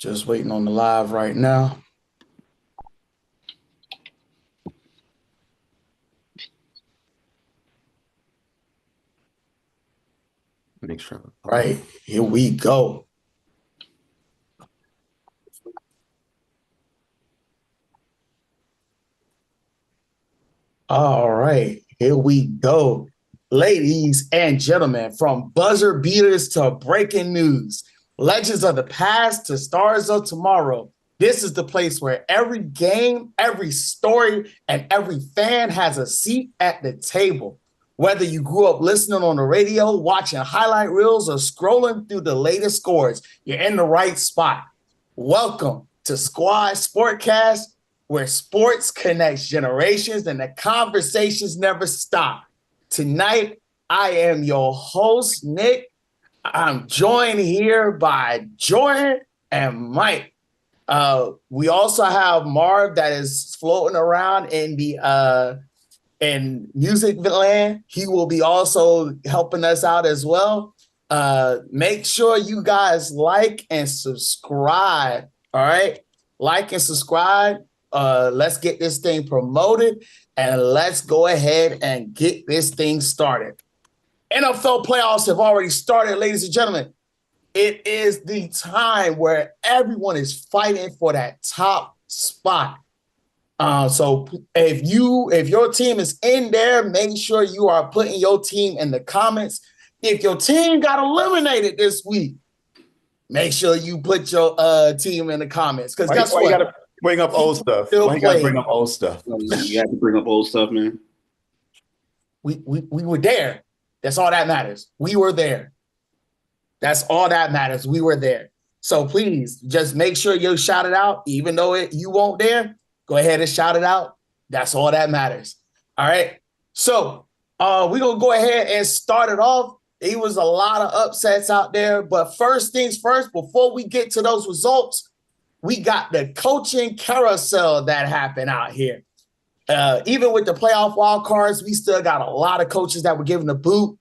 Just waiting on the live right now. Make sure. Right, here we go. All right, here we go. Ladies and gentlemen, from buzzer beaters to breaking news, legends of the past to stars of tomorrow, this is the place where every game, every story, and every fan has a seat at the table. Whether you grew up listening on the radio, watching highlight reels, or scrolling through the latest scores, you're in the right spot. Welcome to SquadSportsCast, where sports connects generations and the conversations never stop. Tonight, I am your host, Nick. I'm joined here by Jordan and Mike. We also have Marv that is floating around in the in music land. He will be also helping us out as well. Make sure you guys like and subscribe. All right, like and subscribe. Let's get this thing promoted and let's go ahead and get this thing started. NFL playoffs have already started, ladies and gentlemen. It is the time where everyone is fighting for that top spot. So if your team is in there, make sure you are putting your team in the comments. If your team got eliminated this week, make sure you put your team in the comments. Because guess what? You gotta bring up old stuff. Why you gotta bring up old stuff? You have to bring up old stuff, man. We were there. That's all that matters. We were there. That's all that matters. We were there. So please just make sure you shout it out, even though you weren't there. Go ahead and shout it out. That's all that matters. All right. So we're going to go ahead and start it off. It was a lot of upsets out there. But first things first, before we get to those results, we got the coaching carousel that happened out here. Even with the playoff wild cards, we still got a lot of coaches that were given the boot.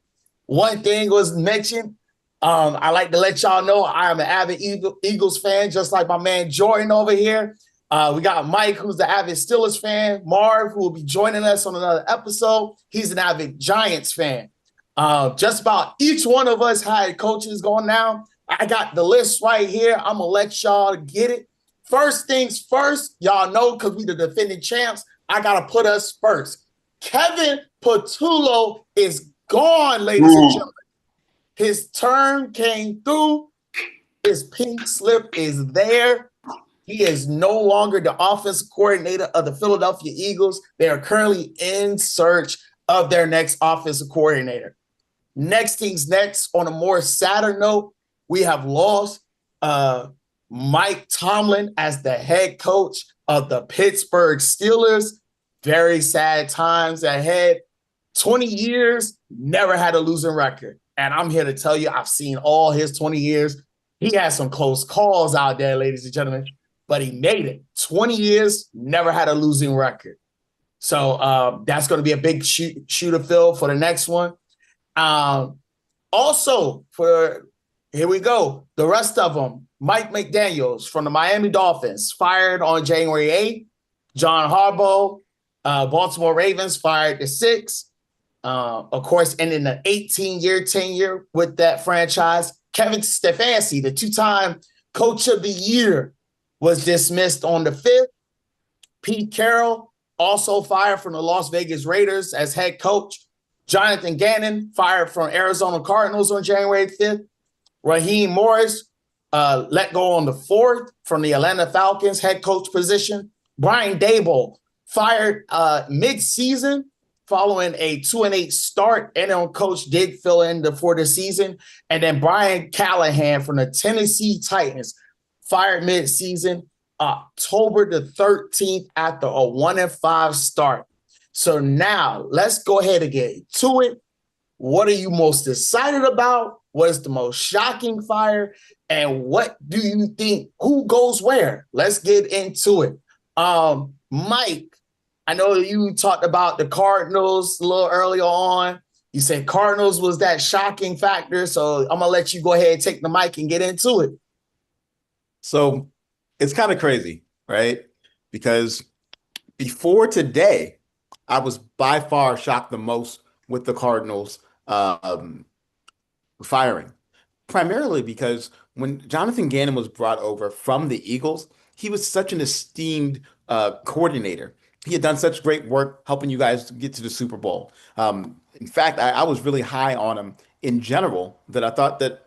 One thing was mentioned. I like to let y'all know I am an avid Eagles fan, just like my man Jordan over here. We got Mike, who's the avid Steelers fan. Marv, who will be joining us on another episode. He's an avid Giants fan. Just about each one of us had coaches going now. I got the list right here. I'm going to let y'all get it. First things first, y'all know because we the defending champs, I got to put us first. Kevin Patullo is gone, ladies and gentlemen. His term came through. His pink slip is there. He is no longer the offensive coordinator of the Philadelphia Eagles. They are currently in search of their next offensive coordinator. Next things next, on a more sadder note, we have lost Mike Tomlin as the head coach of the Pittsburgh Steelers. Very sad times ahead. 20 years, never had a losing record. And I'm here to tell you, I've seen all his 20 years. He had some close calls out there, ladies and gentlemen, but he made it. 20 years, never had a losing record. So that's going to be a big shoe to fill for the next one. Also, here we go. The rest of them, Mike McDaniels from the Miami Dolphins, fired on January 8th. John Harbaugh, Baltimore Ravens, fired the 6th. Of course, ending the 18-year tenure with that franchise. Kevin Stefanski, the two-time coach of the year, was dismissed on the 5th. Pete Carroll, also fired from the Las Vegas Raiders as head coach. Jonathan Gannon, fired from Arizona Cardinals on January 5th. Raheem Morris, let go on the 4th from the Atlanta Falcons head coach position. Brian Daboll, fired mid-season following a 2-8 start. Interim coach did fill in for the season. And then Brian Callahan from the Tennessee Titans, fired mid-season October the 13th after a 1-5 start. So now let's go ahead and get to it. What are you most excited about? What is the most shocking fire? And what do you think? Who goes where? Let's get into it. Mike, I know you talked about the Cardinals a little earlier on. You said Cardinals was that shocking factor. So I'm going to let you go ahead and take the mic and get into it. So it's kind of crazy, right? Because before today, I was by far shocked the most with the Cardinals firing. Primarily because when Jonathan Gannon was brought over from the Eagles, he was such an esteemed coordinator. He had done such great work helping you guys get to the Super Bowl. In fact, I was really high on him in general, that I thought that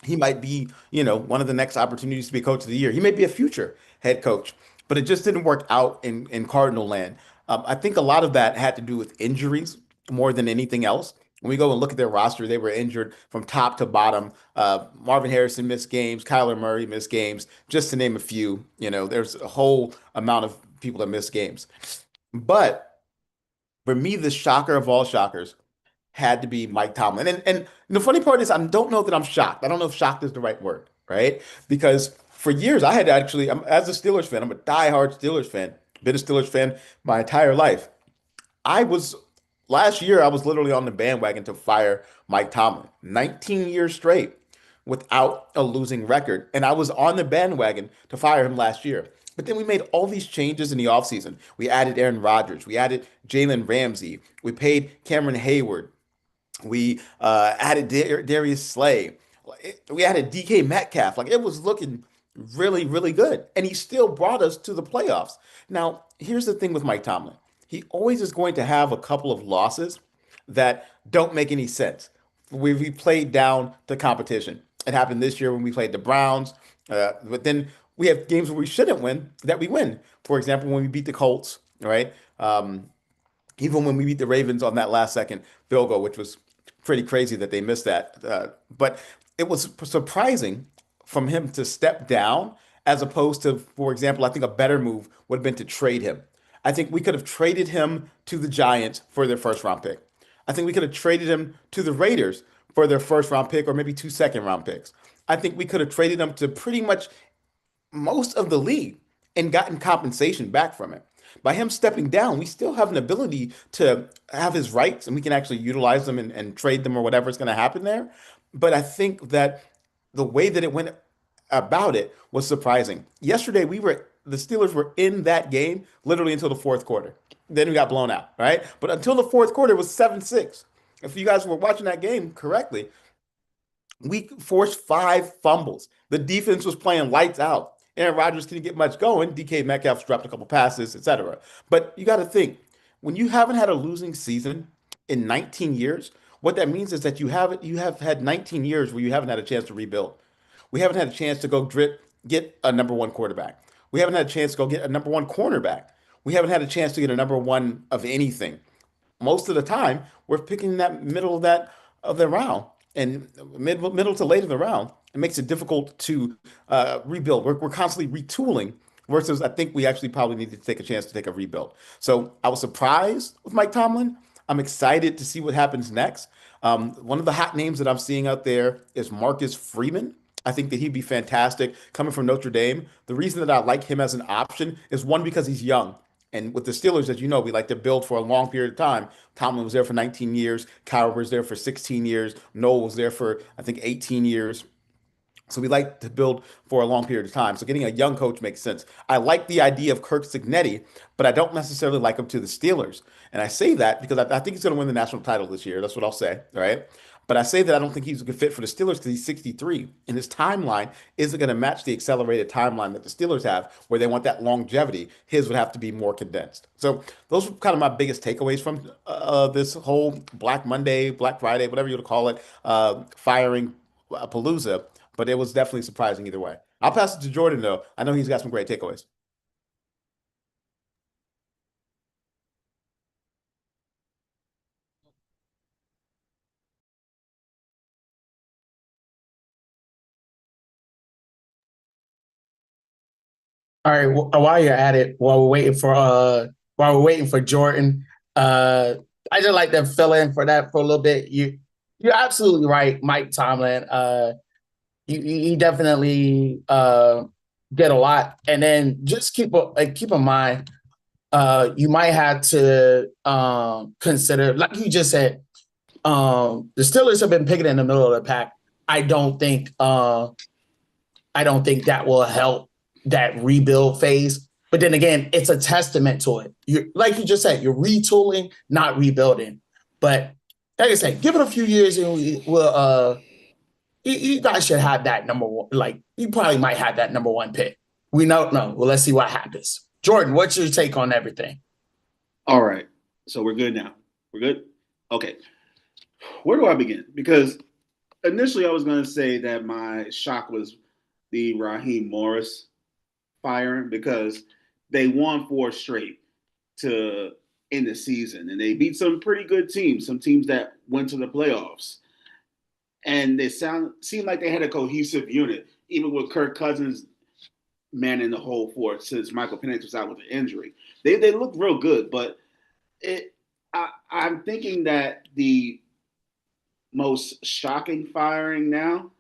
he might be, one of the next opportunities to be coach of the year. He may be a future head coach, but it just didn't work out in Cardinal land. I think a lot of that had to do with injuries more than anything else. When we go and look at their roster, they were injured from top to bottom. Marvin Harrison missed games, Kyler Murray missed games, just to name a few. There's a whole amount of people that miss games. But for me, the shocker of all shockers had to be Mike Tomlin. And the funny part is, I don't know that I'm shocked. I don't know if shocked is the right word, right? Because for years, I had actually, as a Steelers fan, I'm a diehard Steelers fan, been a Steelers fan my entire life. I was last year, I was literally on the bandwagon to fire Mike Tomlin, 19 years straight without a losing record. And I was on the bandwagon to fire him last year. But then we made all these changes in the offseason. We added Aaron Rodgers, we added Jalen Ramsey, we paid Cameron Hayward, we added Darius Slay. We added DK Metcalf. Like, it was looking really, really good. And he still brought us to the playoffs. Now, here's the thing with Mike Tomlin. He always is going to have a couple of losses that don't make any sense. We played down the competition. It happened this year when we played the Browns. But then we have games where we shouldn't win that we win. For example, when we beat the Colts, right? Even when we beat the Ravens on that last second field goal, which was pretty crazy that they missed that. But it was surprising from him to step down, as opposed to, for example, I think a better move would have been to trade him. I think we could have traded him to the Giants for their first round pick. I think we could have traded him to the Raiders for their first round pick, or maybe two second round picks. I think we could have traded him to pretty much most of the league and gotten compensation back from it. By him stepping down, we still have an ability to have his rights, and we can actually utilize them and trade them or whatever's going to happen there. But I think that the way that it went about it was surprising. Yesterday, the Steelers were in that game literally until the fourth quarter. Then we got blown out, right? But until the fourth quarter, it was 7-6. If you guys were watching that game correctly, we forced 5 fumbles. The defense was playing lights out. Aaron Rodgers couldn't get much going. DK Metcalf dropped a couple passes, etc. But you got to think, when you haven't had a losing season in 19 years, what that means is that you have had 19 years where you haven't had a chance to rebuild. We haven't had a chance to go get a number one quarterback. We haven't had a chance to go get a number one cornerback. We haven't had a chance to get a number one of anything. Most of the time we're picking that middle of the round, and middle to late in the round. It makes it difficult to rebuild. We're constantly retooling, versus I think we actually probably need to take a chance to take a rebuild. So I was surprised with Mike Tomlin. I'm excited to see what happens next. One of the hot names that I'm seeing out there is Marcus Freeman. I think that he'd be fantastic coming from Notre Dame. The reason that I like him as an option is, one, because he's young. And with the Steelers, as you know, we like to build for a long period of time. Tomlin was there for 19 years. Cowher was there for 16 years. Noel was there for, I think, 18 years. So we like to build for a long period of time. So getting a young coach makes sense. I like the idea of Kirk Cignetti, but I don't necessarily like him to the Steelers. And I say that because I think he's going to win the national title this year. That's what I'll say, right? But I say that I don't think he's a good fit for the Steelers because he's 63, and his timeline isn't going to match the accelerated timeline that the Steelers have, where they want that longevity. His would have to be more condensed. So those are kind of my biggest takeaways from this whole Black Monday, Black Friday, whatever you want to call it, firing Palooza. But it was definitely surprising either way. I'll pass it to Jordan, though. I know he's got some great takeaways. All right, while you're at it, while we're waiting for Jordan, I just like to fill in for that for a little bit. You're absolutely right, Mike Tomlin. He definitely did a lot, and then just keep in mind, you might have to consider, like you just said, the Steelers have been picking in the middle of the pack. I don't think I don't think that will help that rebuild phase. But then again, it's a testament to it. Like you just said, you're retooling, not rebuilding. But like I said, give it a few years and you guys should have that number one. Like, you probably might have that number one pick. We don't know. Well, let's see what happens. Jordan, what's your take on everything? All right. So we're good now. We're good? Okay. Where do I begin? Because initially I was going to say that my shock was the Raheem Morris firing because they won 4 straight to end the season. And they beat some pretty good teams, some teams that went to the playoffs. And they seemed like they had a cohesive unit, even with Kirk Cousins manning the whole fort since Michael Penix was out with an injury. They look real good, but I'm thinking that the most shocking firing now,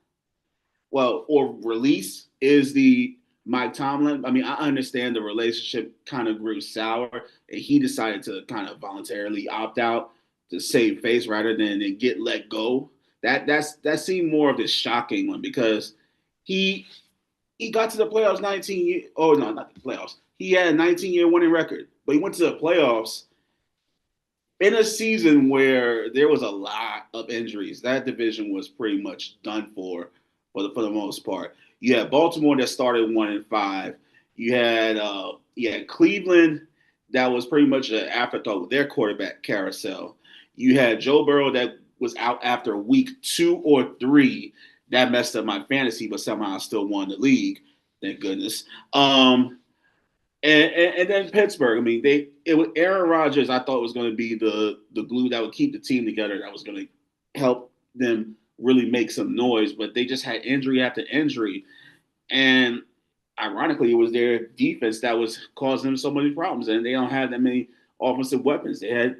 or release, is the Mike Tomlin. I mean, I understand the relationship kind of grew sour, and he decided to kind of voluntarily opt out to save face rather than get let go. That seemed more of the shocking one because he got to the playoffs 19 years. Oh no, not the playoffs. He had a 19-year winning record, but he went to the playoffs in a season where there was a lot of injuries. That division was pretty much done for the most part. You had Baltimore that started 1-5. You had Cleveland that was pretty much an afterthought with their quarterback carousel. You had Joe Burrow that was out after week 2 or 3. That messed up my fantasy, but somehow I still won the league. Thank goodness. And then Pittsburgh. I mean, it was Aaron Rodgers. I thought was going to be the glue that would keep the team together. That was going to help them really make some noise. But they just had injury after injury, and ironically, it was their defense that was causing them so many problems. And they don't have that many offensive weapons. They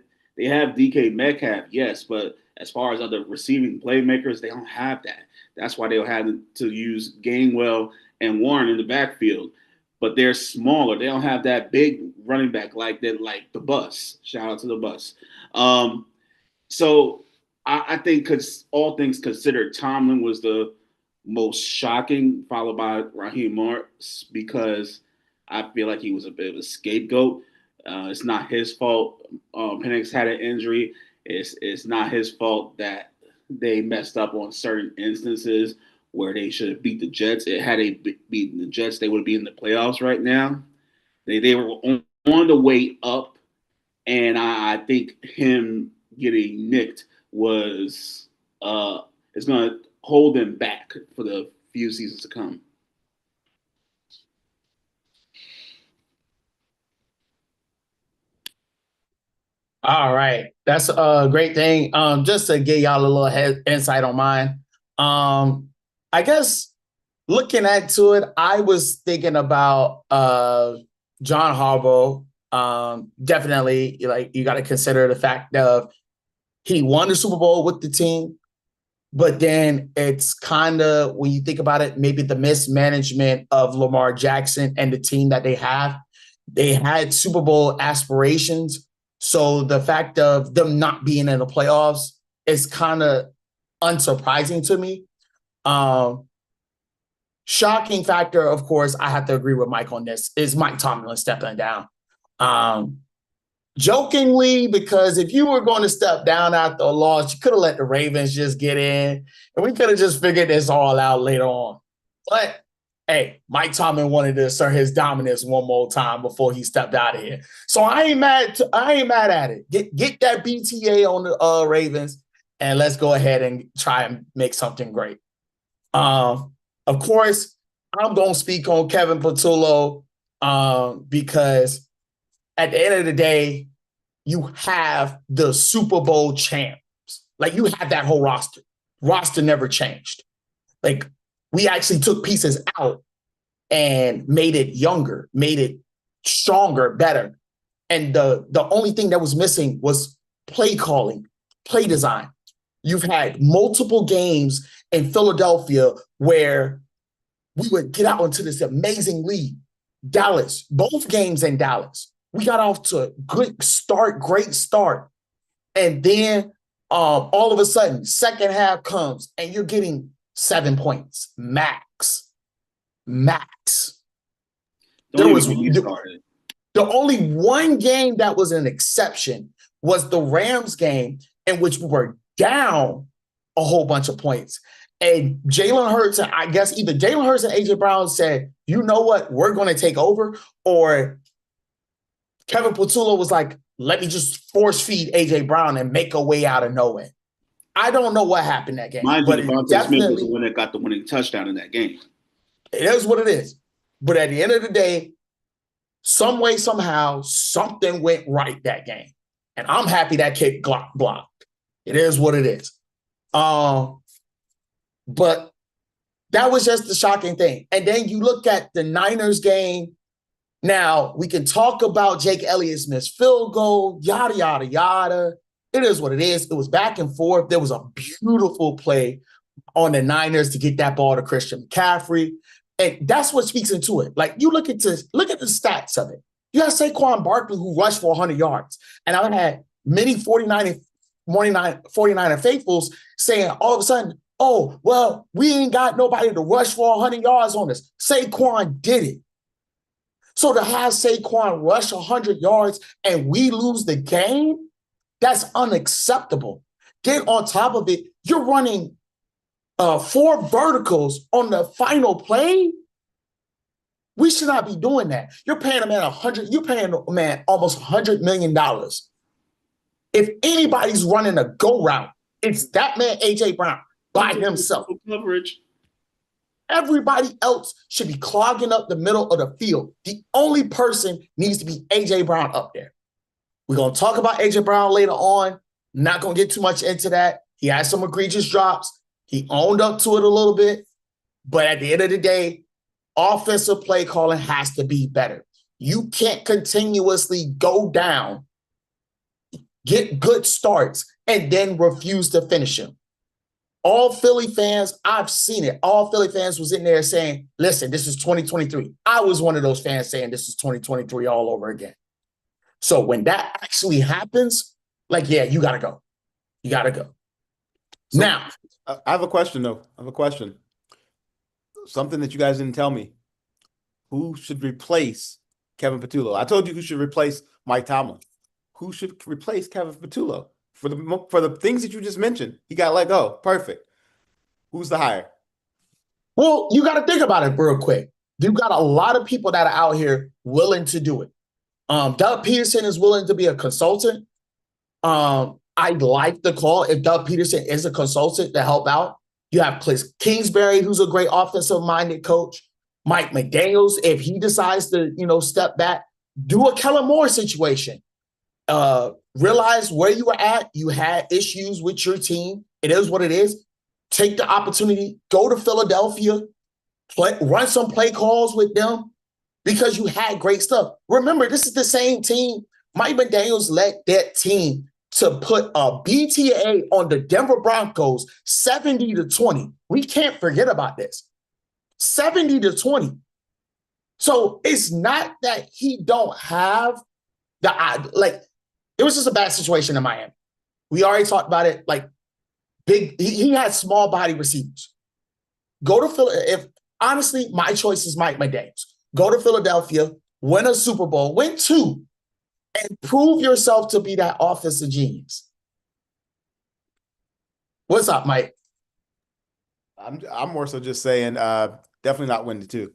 have DK Metcalf, yes, but as far as other receiving playmakers, they don't have that. That's why they'll have to use Gainwell and Warren in the backfield. But they're smaller. They don't have that big running back like the bus. Shout out to the bus. So I think, because all things considered, Tomlin was the most shocking, followed by Raheem Morris, because I feel like he was a bit of a scapegoat. It's not his fault. Penix had an injury. It's not his fault that they messed up on certain instances where they should have beat the Jets. Had they beaten the Jets, they would be in the playoffs right now. They were on the way up, and I think him getting nicked is going to hold them back for the few seasons to come. All right. That's a great thing. Just to give y'all a little insight on mine. I guess looking into it, I was thinking about John Harbaugh. Definitely, like, you got to consider the fact of he won the Super Bowl with the team, but then it's kind of, when you think about it, maybe the mismanagement of Lamar Jackson and the team that they have. They had Super Bowl aspirations. So the fact of them not being in the playoffs is kind of unsurprising to me. Shocking factor, of course, I have to agree with Mike on this, is Mike Tomlin stepping down. Jokingly, because if you were going to step down after a loss, you could have let the Ravens just get in, and we could have just figured this all out later on. But hey, Mike Tomlin wanted to assert his dominance one more time before he stepped out of here. So I ain't mad at it. Get that BTA on the Ravens, and let's go ahead and try and make something great. Of course, I'm going to speak on Kevin Patullo because at the end of the day, you have the Super Bowl champs. Like, you have that whole roster. Roster never changed. Like, we actually took pieces out and made it younger, made it stronger, better. And the only thing that was missing was play calling, play design. You've had multiple games in Philadelphia where we would get out into this amazing lead. Dallas, both games in Dallas, we got off to a great start. And then all of a sudden, second half comes and you're getting 7 points max. max. Don't There even was get me started. the only one game that was an exception was the Rams game, in which we were down a whole bunch of points. And Jalen Hurts, I guess either Jalen Hurts and A.J. Brown said, you know what, we're going to take over. Or Kevin Patullo was like, let me just force feed A.J. Brown and make a way out of nowhere. I don't know what happened that game. Mind you, but Devontae Smith was the one that got the winning touchdown in that game. It is what it is. But at the end of the day, some way, somehow, something went right that game. And I'm happy that kick blocked. It is what it is. But that was just the shocking thing. And then you look at the Niners game. Now, we can talk about Jake Elliott's missed field goal, yada, yada, yada. It is what it is. It was back and forth. There was a beautiful play on the Niners to get that ball to Christian McCaffrey. And that's what speaks into it. Like, you look at the stats of it. You have Saquon Barkley, who rushed for 100 yards. And I had many 49er faithfuls saying all of a sudden, oh, well, we ain't got nobody to rush for 100 yards on us. Saquon did it. So to have Saquon rush 100 yards and we lose the game, that's unacceptable. Get on top of it, you're running 4 verticals on the final play. We should not be doing that. You're paying a man almost $100 million. If anybody's running a go route, it's that man, A.J. Brown, by himself. Coverage. Everybody else should be clogging up the middle of the field. The only person needs to be A.J. Brown up there. We're going to talk about A.J. Brown later on. Not going to get too much into that. He had some egregious drops. He owned up to it a little bit. But at the end of the day, offensive play calling has to be better. You can't continuously go down, get good starts, and then refuse to finish them. All Philly fans, I've seen it. All Philly fans was in there saying, listen, this is 2023. I was one of those fans saying this is 2023 all over again. So when that actually happens, like, yeah, you got to go. You got to go. So, now, I have a question, though. I have a question. Something that you guys didn't tell me. Who should replace Kevin Patullo? I told you who should replace Mike Tomlin. Who should replace Kevin Patullo? For the things that you just mentioned, he got let go. Perfect. Who's the hire? Well, you got to think about it real quick. You got a lot of people that are out here willing to do it. Doug Peterson is willing to be a consultant. I'd like the call if Doug Peterson is a consultant to help out. You have Cliff Kingsbury, who's a great offensive-minded coach. Mike McDaniels, if he decides to, step back, do a Kellen Moore situation. Realize where you were at. You had issues with your team. It is what it is. Take the opportunity. Go to Philadelphia. Run some play calls with them because you had great stuff. Remember, this is the same team. Mike McDaniels led that team to put a BTA on the Denver Broncos 70-20. We can't forget about this. 70-20. So it's not that he don't have it was just a bad situation in Miami. We already talked about it. He had small body receivers. Go to Philadelphia. Honestly, my choice is Mike McDaniels. Go to Philadelphia, win a Super Bowl, win 2, and prove yourself to be that offensive genius. What's up, Mike? I'm more so just saying, definitely not win the 2.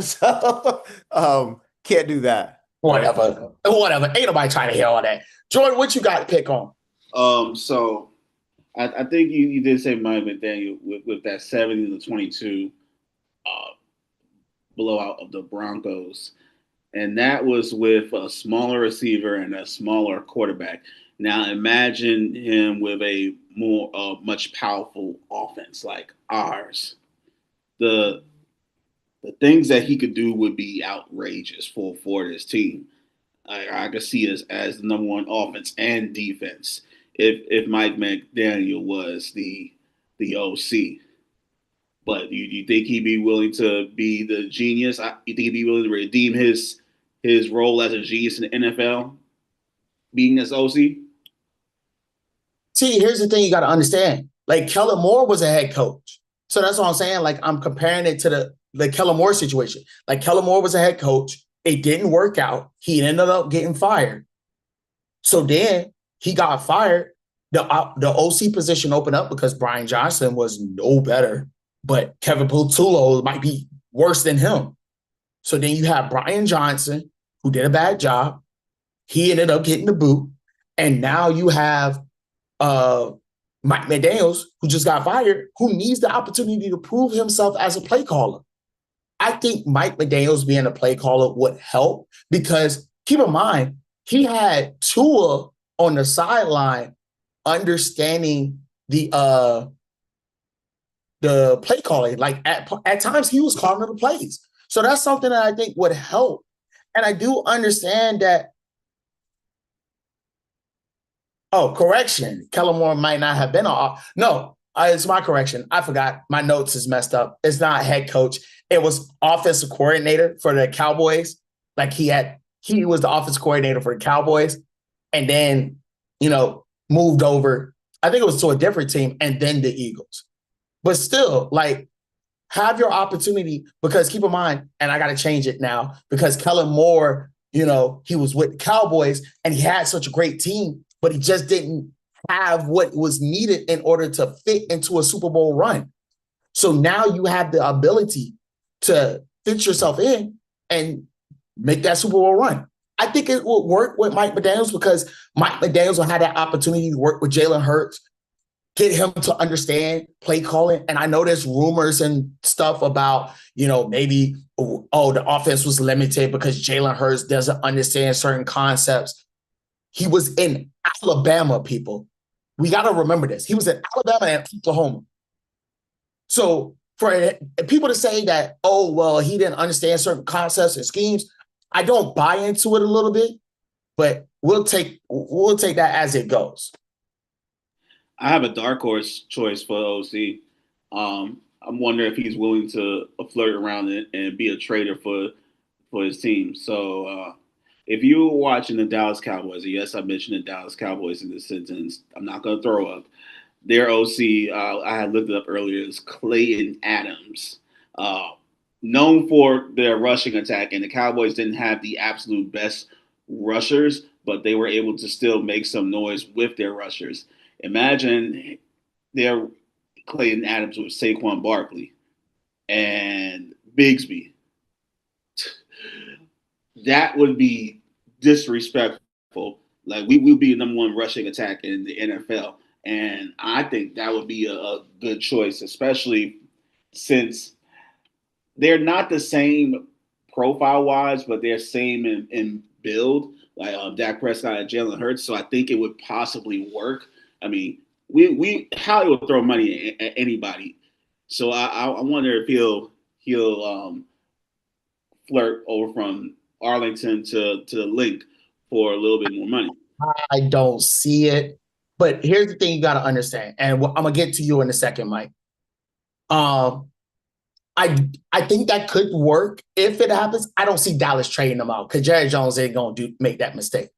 So can't do that. Whatever. Ain't nobody trying to hear all that. Jordan, what you got to pick on? So I think you did say Mike McDaniel with that 70-22 blowout of the Broncos. And that was with a smaller receiver and a smaller quarterback. Now imagine him with a much powerful offense like ours. The things that he could do would be outrageous for this team. I could see us as the number 1 offense and defense if Mike McDaniel was the OC. But you think he'd be willing to be the genius? You think he'd be willing to redeem his role as a genius in the NFL, being this OC? See, here's the thing you got to understand. Kellen Moore was a head coach. So that's what I'm saying. I'm comparing it to the Kellen Moore situation. Like Kellen Moore was a head coach. It didn't work out. He ended up getting fired. So then he got fired. The OC position opened up because Brian Johnson was no better, but Kevin Patullo might be worse than him. So then you have Brian Johnson, who did a bad job. He ended up getting the boot. And now you have Mike McDaniels, who just got fired, who needs the opportunity to prove himself as a play caller. I think Mike McDaniels being a play caller would help because keep in mind, he had Tua on the sideline understanding the play calling. Like at times he was calling the plays. So that's something that I think would help. And I do understand that. Oh, correction. Kellen Moore might not have been off. No, it's my correction. I forgot. My notes is messed up. It's not head coach. It was offensive coordinator for the Cowboys. Like he was the offensive coordinator for the Cowboys and then, moved over. I think it was to a different team and then the Eagles. But still, like, have your opportunity because keep in mind, and I got to change it now because Kellen Moore, he was with the Cowboys and he had such a great team, but he just didn't have what was needed in order to fit into a Super Bowl run. So now you have the ability to fit yourself in and make that Super Bowl run. I think it will work with Mike McDaniels because Mike McDaniels will have that opportunity to work with Jalen Hurts, get him to understand play calling. And I know there's rumors and stuff about, maybe, the offense was limited because Jalen Hurts doesn't understand certain concepts. He was in Alabama, people. We got to remember this. He was in Alabama and Oklahoma. So for people to say that, he didn't understand certain concepts and schemes, I don't buy into it a little bit, but we'll take that as it goes. I have a dark horse choice for OC. I'm wondering if he's willing to flirt around and be a trader for his team. So if you were watching the Dallas Cowboys, and yes, I mentioned the Dallas Cowboys in this sentence, I'm not going to throw up. Their OC, I had looked it up earlier, is Clayton Adams. Known for their rushing attack, and the Cowboys didn't have the absolute best rushers, but they were able to still make some noise with their rushers. Imagine their Clayton Adams with Saquon Barkley and Bigsby. That would be disrespectful. Like we would be the number one rushing attack in the NFL. And I think that would be a good choice, especially since they're not the same profile-wise, but they're same in build, like Dak Prescott and Jalen Hurts. So I think it would possibly work. I mean, we Hollywood will throw money at anybody. So I wonder if he'll flirt over from Arlington to the Link for a little bit more money. I don't see it. But here's the thing you got to understand, and I'm going to get to you in a second, Mike. I think that could work if it happens. I don't see Dallas trading them out because Jerry Jones ain't going to make that mistake.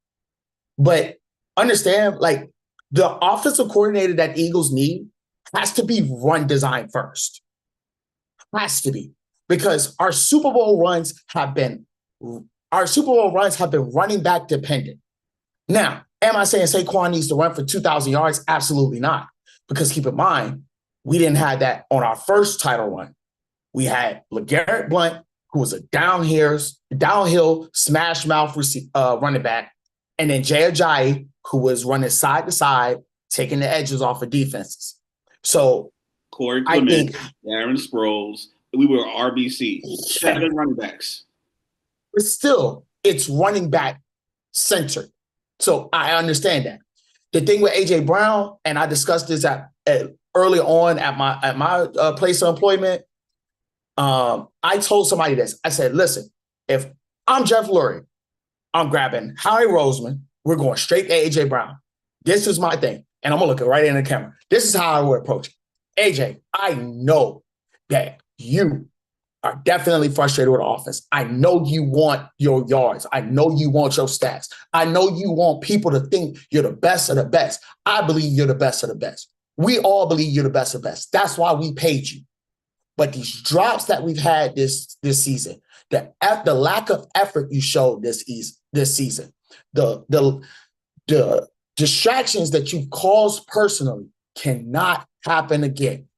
But understand, like, the offensive coordinator that Eagles need has to be run design first. Has to be. Because our Super Bowl runs have been running back dependent. Now, am I saying Saquon needs to run for 2,000 yards? Absolutely not. Because keep in mind, we didn't have that on our first title run. We had LeGarrette Blount, who was a downhill smash mouth running back, and then Jay Ajayi, who was running side to side, taking the edges off of defenses. So Corey Clement, Darren Sproles, we were RBC, 7 running backs. But still, it's running back centered. So I understand that. The thing with A.J. Brown, and I discussed this early on at my place of employment, I told somebody this. I said, listen, if I'm Jeff Lurie, I'm grabbing Howie Roseman. We're going straight to A.J. Brown. This is my thing. And I'm going to look it right in the camera. This is how I would approach it. A.J., I know that you are definitely frustrated with the offense. I know you want your yards. I know you want your stats. I know you want people to think you're the best of the best. I believe you're the best of the best. We all believe you're the best of the best. That's why we paid you. But these drops that we've had this season, the lack of effort you showed this season, the distractions that you've caused personally cannot happen again.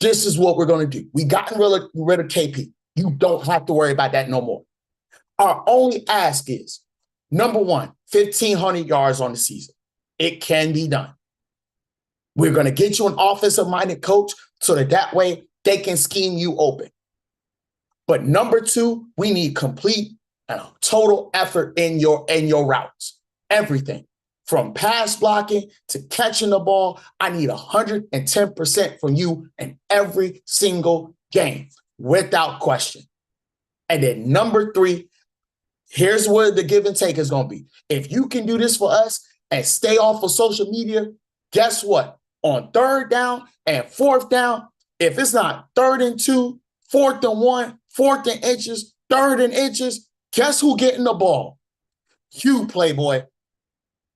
This is what we're going to do. We gotten rid of KP. You don't have to worry about that no more. Our only ask is, number one, 1,500 yards on the season. It can be done. We're going to get you an offensive-minded coach so that way they can scheme you open. But number two, we need complete and total effort in your routes. Everything. From pass blocking to catching the ball, I need 110% from you in every single game, without question. And then number three, here's where the give and take is going to be. If you can do this for us and stay off of social media, guess what? On third down and fourth down, if it's not 3rd and 2, 4th and 1, 4th and inches, 3rd and inches, guess who getting the ball? You, Playboy.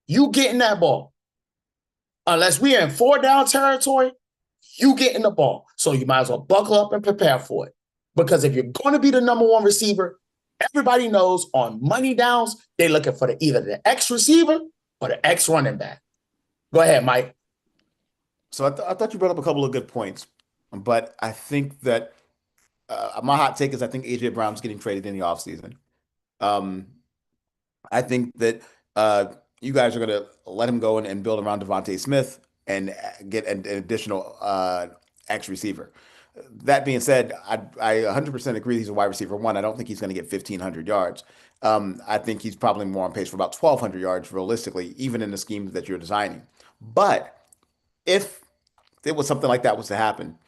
You getting that ball. Unless we are in 4-down territory, you getting the ball. So you might as well buckle up and prepare for it. Because if you're going to be the number one receiver, everybody knows on money downs, they're looking for either the X receiver or the X running back. Go ahead, Mike. So I thought you brought up a couple of good points, but I think that my hot take is I think A.J. Brown's getting traded in the offseason. I think that you guys are going to let him go and build around Devontae Smith and get an additional X receiver. That being said, I 100% agree he's a wide receiver one. I don't think he's going to get 1,500 yards. I think he's probably more on pace for about 1,200 yards realistically, even in the scheme that you're designing. But if it was something like that was to happen,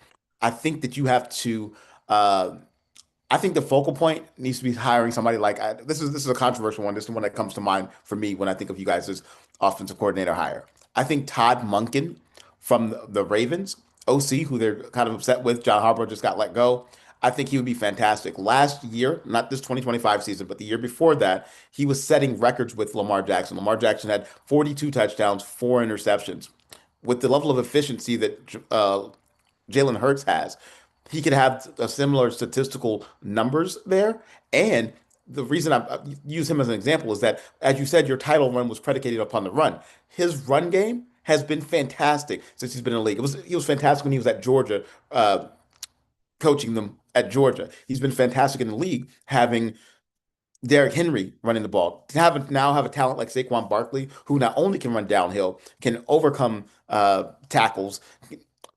I think that you have to. I think the focal point needs to be hiring somebody like this is a controversial one. This is the one that comes to mind for me when I think of you guys as offensive coordinator hire. I think Todd Monken from the Ravens, OC, who they're kind of upset with. John Harbaugh just got let go. I think he would be fantastic. Last year, not this 2025 season, but the year before that, he was setting records with Lamar Jackson. Lamar Jackson had 42 touchdowns, 4 interceptions. With the level of efficiency that Jalen Hurts has, he could have a similar statistical numbers there. And the reason I use him as an example is that, as you said, your title run was predicated upon the run. His run game has been fantastic since he's been in the league. He was fantastic when he was at Georgia, coaching them at Georgia. He's been fantastic in the league, having Derrick Henry running the ball. To now have a talent like Saquon Barkley, who not only can run downhill, can overcome tackles,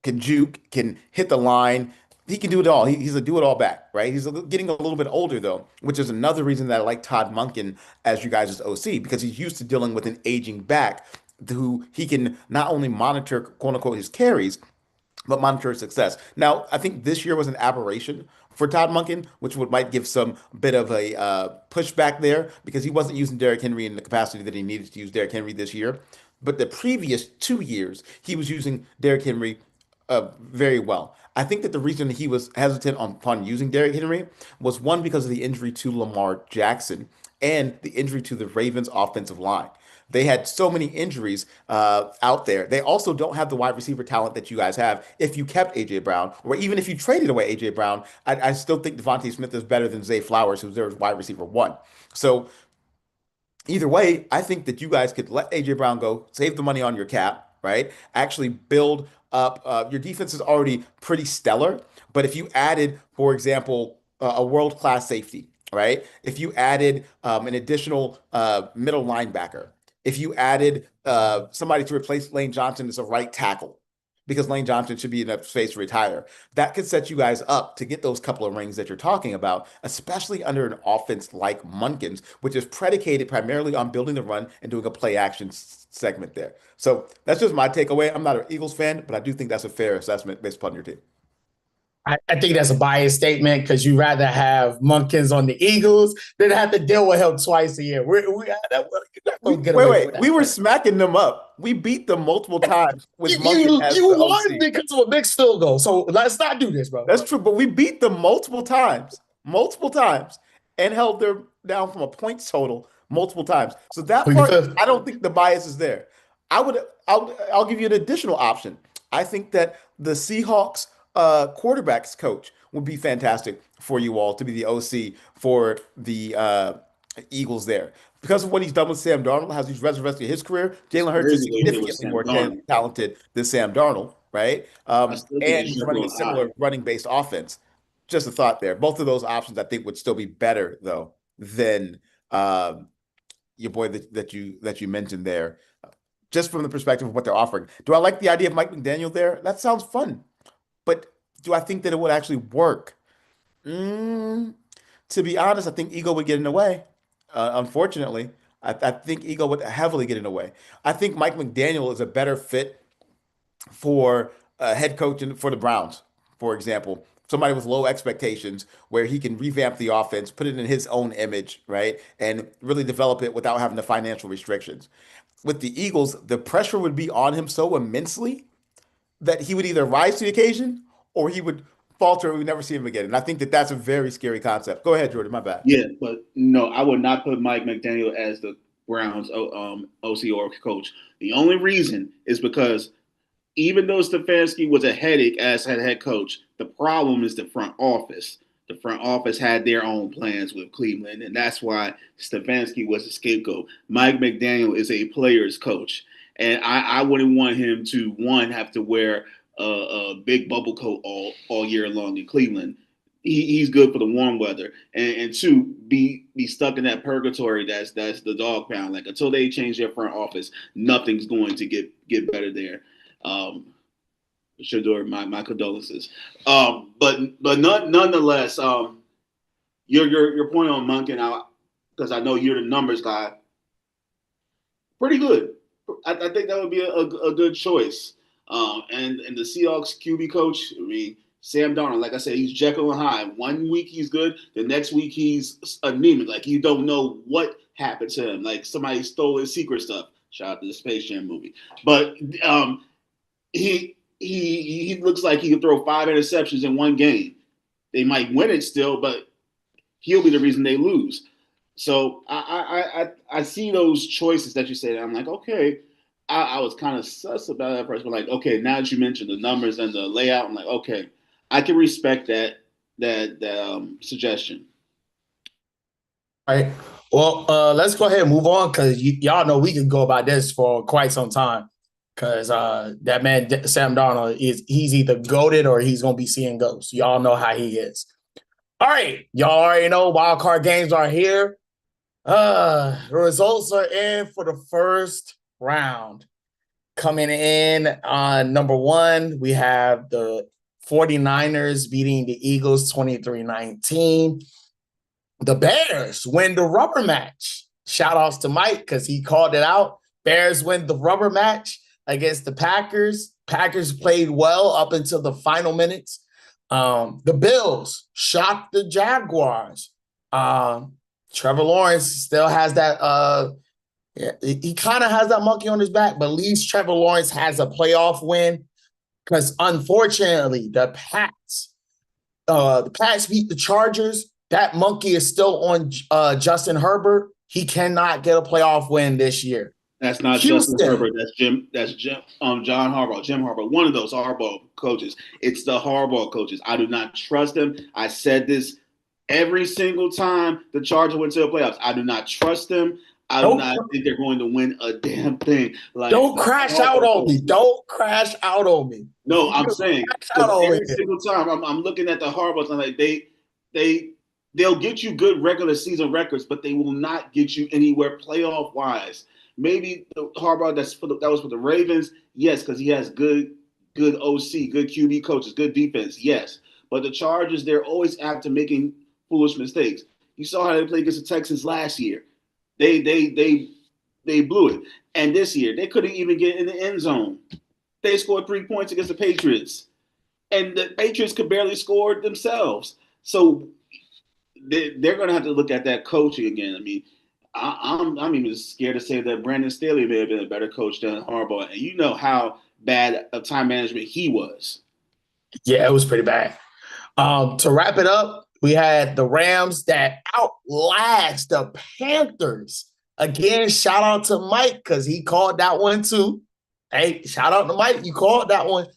can juke, can hit the line. He can do it all. He's a do-it-all back, right? He's getting a little bit older, though, which is another reason that I like Todd Monken as you guys' OC, because he's used to dealing with an aging back who he can not only monitor, quote-unquote, his carries, but monitor his success. Now, I think this year was an aberration for Todd Monken, which might give some bit of a pushback there because he wasn't using Derrick Henry in the capacity that he needed to use Derrick Henry this year. But the previous 2 years, he was using Derrick Henry very well. I think that the reason he was hesitant upon using Derrick Henry was one because of the injury to Lamar Jackson and the injury to the Ravens offensive line. They had so many injuries out there. They also don't have the wide receiver talent that you guys have. If you kept A.J. Brown, or even if you traded away A.J. Brown, I still think Devontae Smith is better than Zay Flowers, who's their wide receiver one. So either way, I think that you guys could let A.J. Brown go, save the money on your cap, right? Actually build up. Your defense is already pretty stellar, but if you added, for example, a world-class safety, right? If you added an additional middle linebacker, if you added somebody to replace Lane Johnson as a right tackle, because Lane Johnson should be in a space to retire, that could set you guys up to get those couple of rings that you're talking about, especially under an offense like Munkin's, which is predicated primarily on building the run and doing a play action segment there. So that's just my takeaway. I'm not an Eagles fan, but I do think that's a fair assessment based upon your team. I think that's a biased statement because you'd rather have Munkins on the Eagles than have to deal with him twice a year. Wait, we were smacking them up. We beat them multiple times with Munkin you won because of a big field goal. So let's not do this, bro. That's true, but we beat them multiple times, and held them down from a points total multiple times. So that part, I don't think the bias is there. I'll give you an additional option. I think that the Seahawks quarterbacks coach would be fantastic for you all to be the OC for the Eagles there. Because of what he's done with Sam Darnold, how he's resurrected his career, Jalen Hurts is Crazy what he did with significantly Sam more Darnold. talented than Sam Darnold, right? I still think And he he's should running go a high. similar running-based offense. Just a thought there. Both of those options, I think, would still be better though than your boy that you mentioned there. Just from the perspective of what they're offering, do I like the idea of Mike McDaniel there? That sounds fun, but do I think that it would actually work? Mm, to be honest, I think ego would get in the way. Unfortunately, I think ego would heavily get in the way. I think Mike McDaniel is a better fit for a head coach for the Browns, for example. Somebody with low expectations where he can revamp the offense, put it in his own image, right? And really develop it without having the financial restrictions. With the Eagles, the pressure would be on him so immensely that he would either rise to the occasion or he would falter and we never see him again. And I think that that's a very scary concept. Go ahead, Jordan. My bad. Yeah, but no, I would not put Mike McDaniel as the Browns OC or coach. The only reason is because even though Stefanski was a headache as head coach, the problem is the front office. The front office had their own plans with Cleveland, and that's why Stefanski was a scapegoat. Mike McDaniel is a player's coach, and I wouldn't want him to, one, have to wear a big bubble coat all year long in Cleveland. He's good for the warm weather, and two, be stuck in that purgatory that's the dog pound. Like until they change their front office, nothing's going to get better there. Shador, my condolences. Nonetheless, your point on Monken out because I know you're the numbers guy. Pretty good. I think that would be a good choice. And the Seahawks QB coach, I mean, Sam Darnold, like I said, he's Jekyll and Hyde. 1 week he's good, the next week he's anemic. Like you don't know what happened to him. Like somebody stole his secret stuff. Shout out to the Space Jam movie. But he looks like he could throw 5 interceptions in one game. They might win it still, but he'll be the reason they lose. So I see those choices that you said. I'm like, okay. I was kind of sus about that first, but like, okay, now that you mentioned the numbers and the layout, I'm like, okay, I can respect that suggestion. All right. Well, let's go ahead and move on because y'all know we could go about this for quite some time. Because that man, Sam Darnold, he's either goated or he's going to be seeing ghosts. Y'all know how he is. All right. Y'all already know wild card games are here. The results are in for the first round. Coming in on number 1, we have the 49ers beating the Eagles 23-19. The Bears win the rubber match. Shout outs to Mike because he called it out. Bears win the rubber match against the Packers. Packers played well up until the final minutes. The Bills shocked the Jaguars. Trevor Lawrence still has that he kind of has that monkey on his back, but at least Trevor Lawrence has a playoff win because unfortunately the Pats beat the Chargers. That monkey is still on Justin Herbert. He cannot get a playoff win this year. That's not Justin Herbert. That's Jim. That's Jim. John Harbaugh. Jim Harbaugh. One of those Harbaugh coaches. It's the Harbaugh coaches. I do not trust them. I said this every single time the Chargers went to the playoffs. I do not trust them. I do not think they're going to win a damn thing. Like, don't crash out on me. Don't crash out on me. No, I'm saying every single time I'm looking at the Harbaughs and like they'll get you good regular season records, but they will not get you anywhere playoff wise. Maybe the Harbaugh that was for the Ravens, yes, because he has good OC, good QB coaches, good defense, yes. But the Chargers, they're always apt to making foolish mistakes. You saw how they played against the Texans last year. They blew it. And this year, they couldn't even get in the end zone. They scored 3 points against the Patriots. And the Patriots could barely score themselves. So they're going to have to look at that coaching again. I mean, I'm even scared to say that Brandon Staley may have been a better coach than Harbaugh. And you know how bad of time management he was. Yeah, it was pretty bad. To wrap it up, we had the Rams that outlast the Panthers. Again, shout out to Mike because he called that one too. Hey, shout out to Mike. You called that one.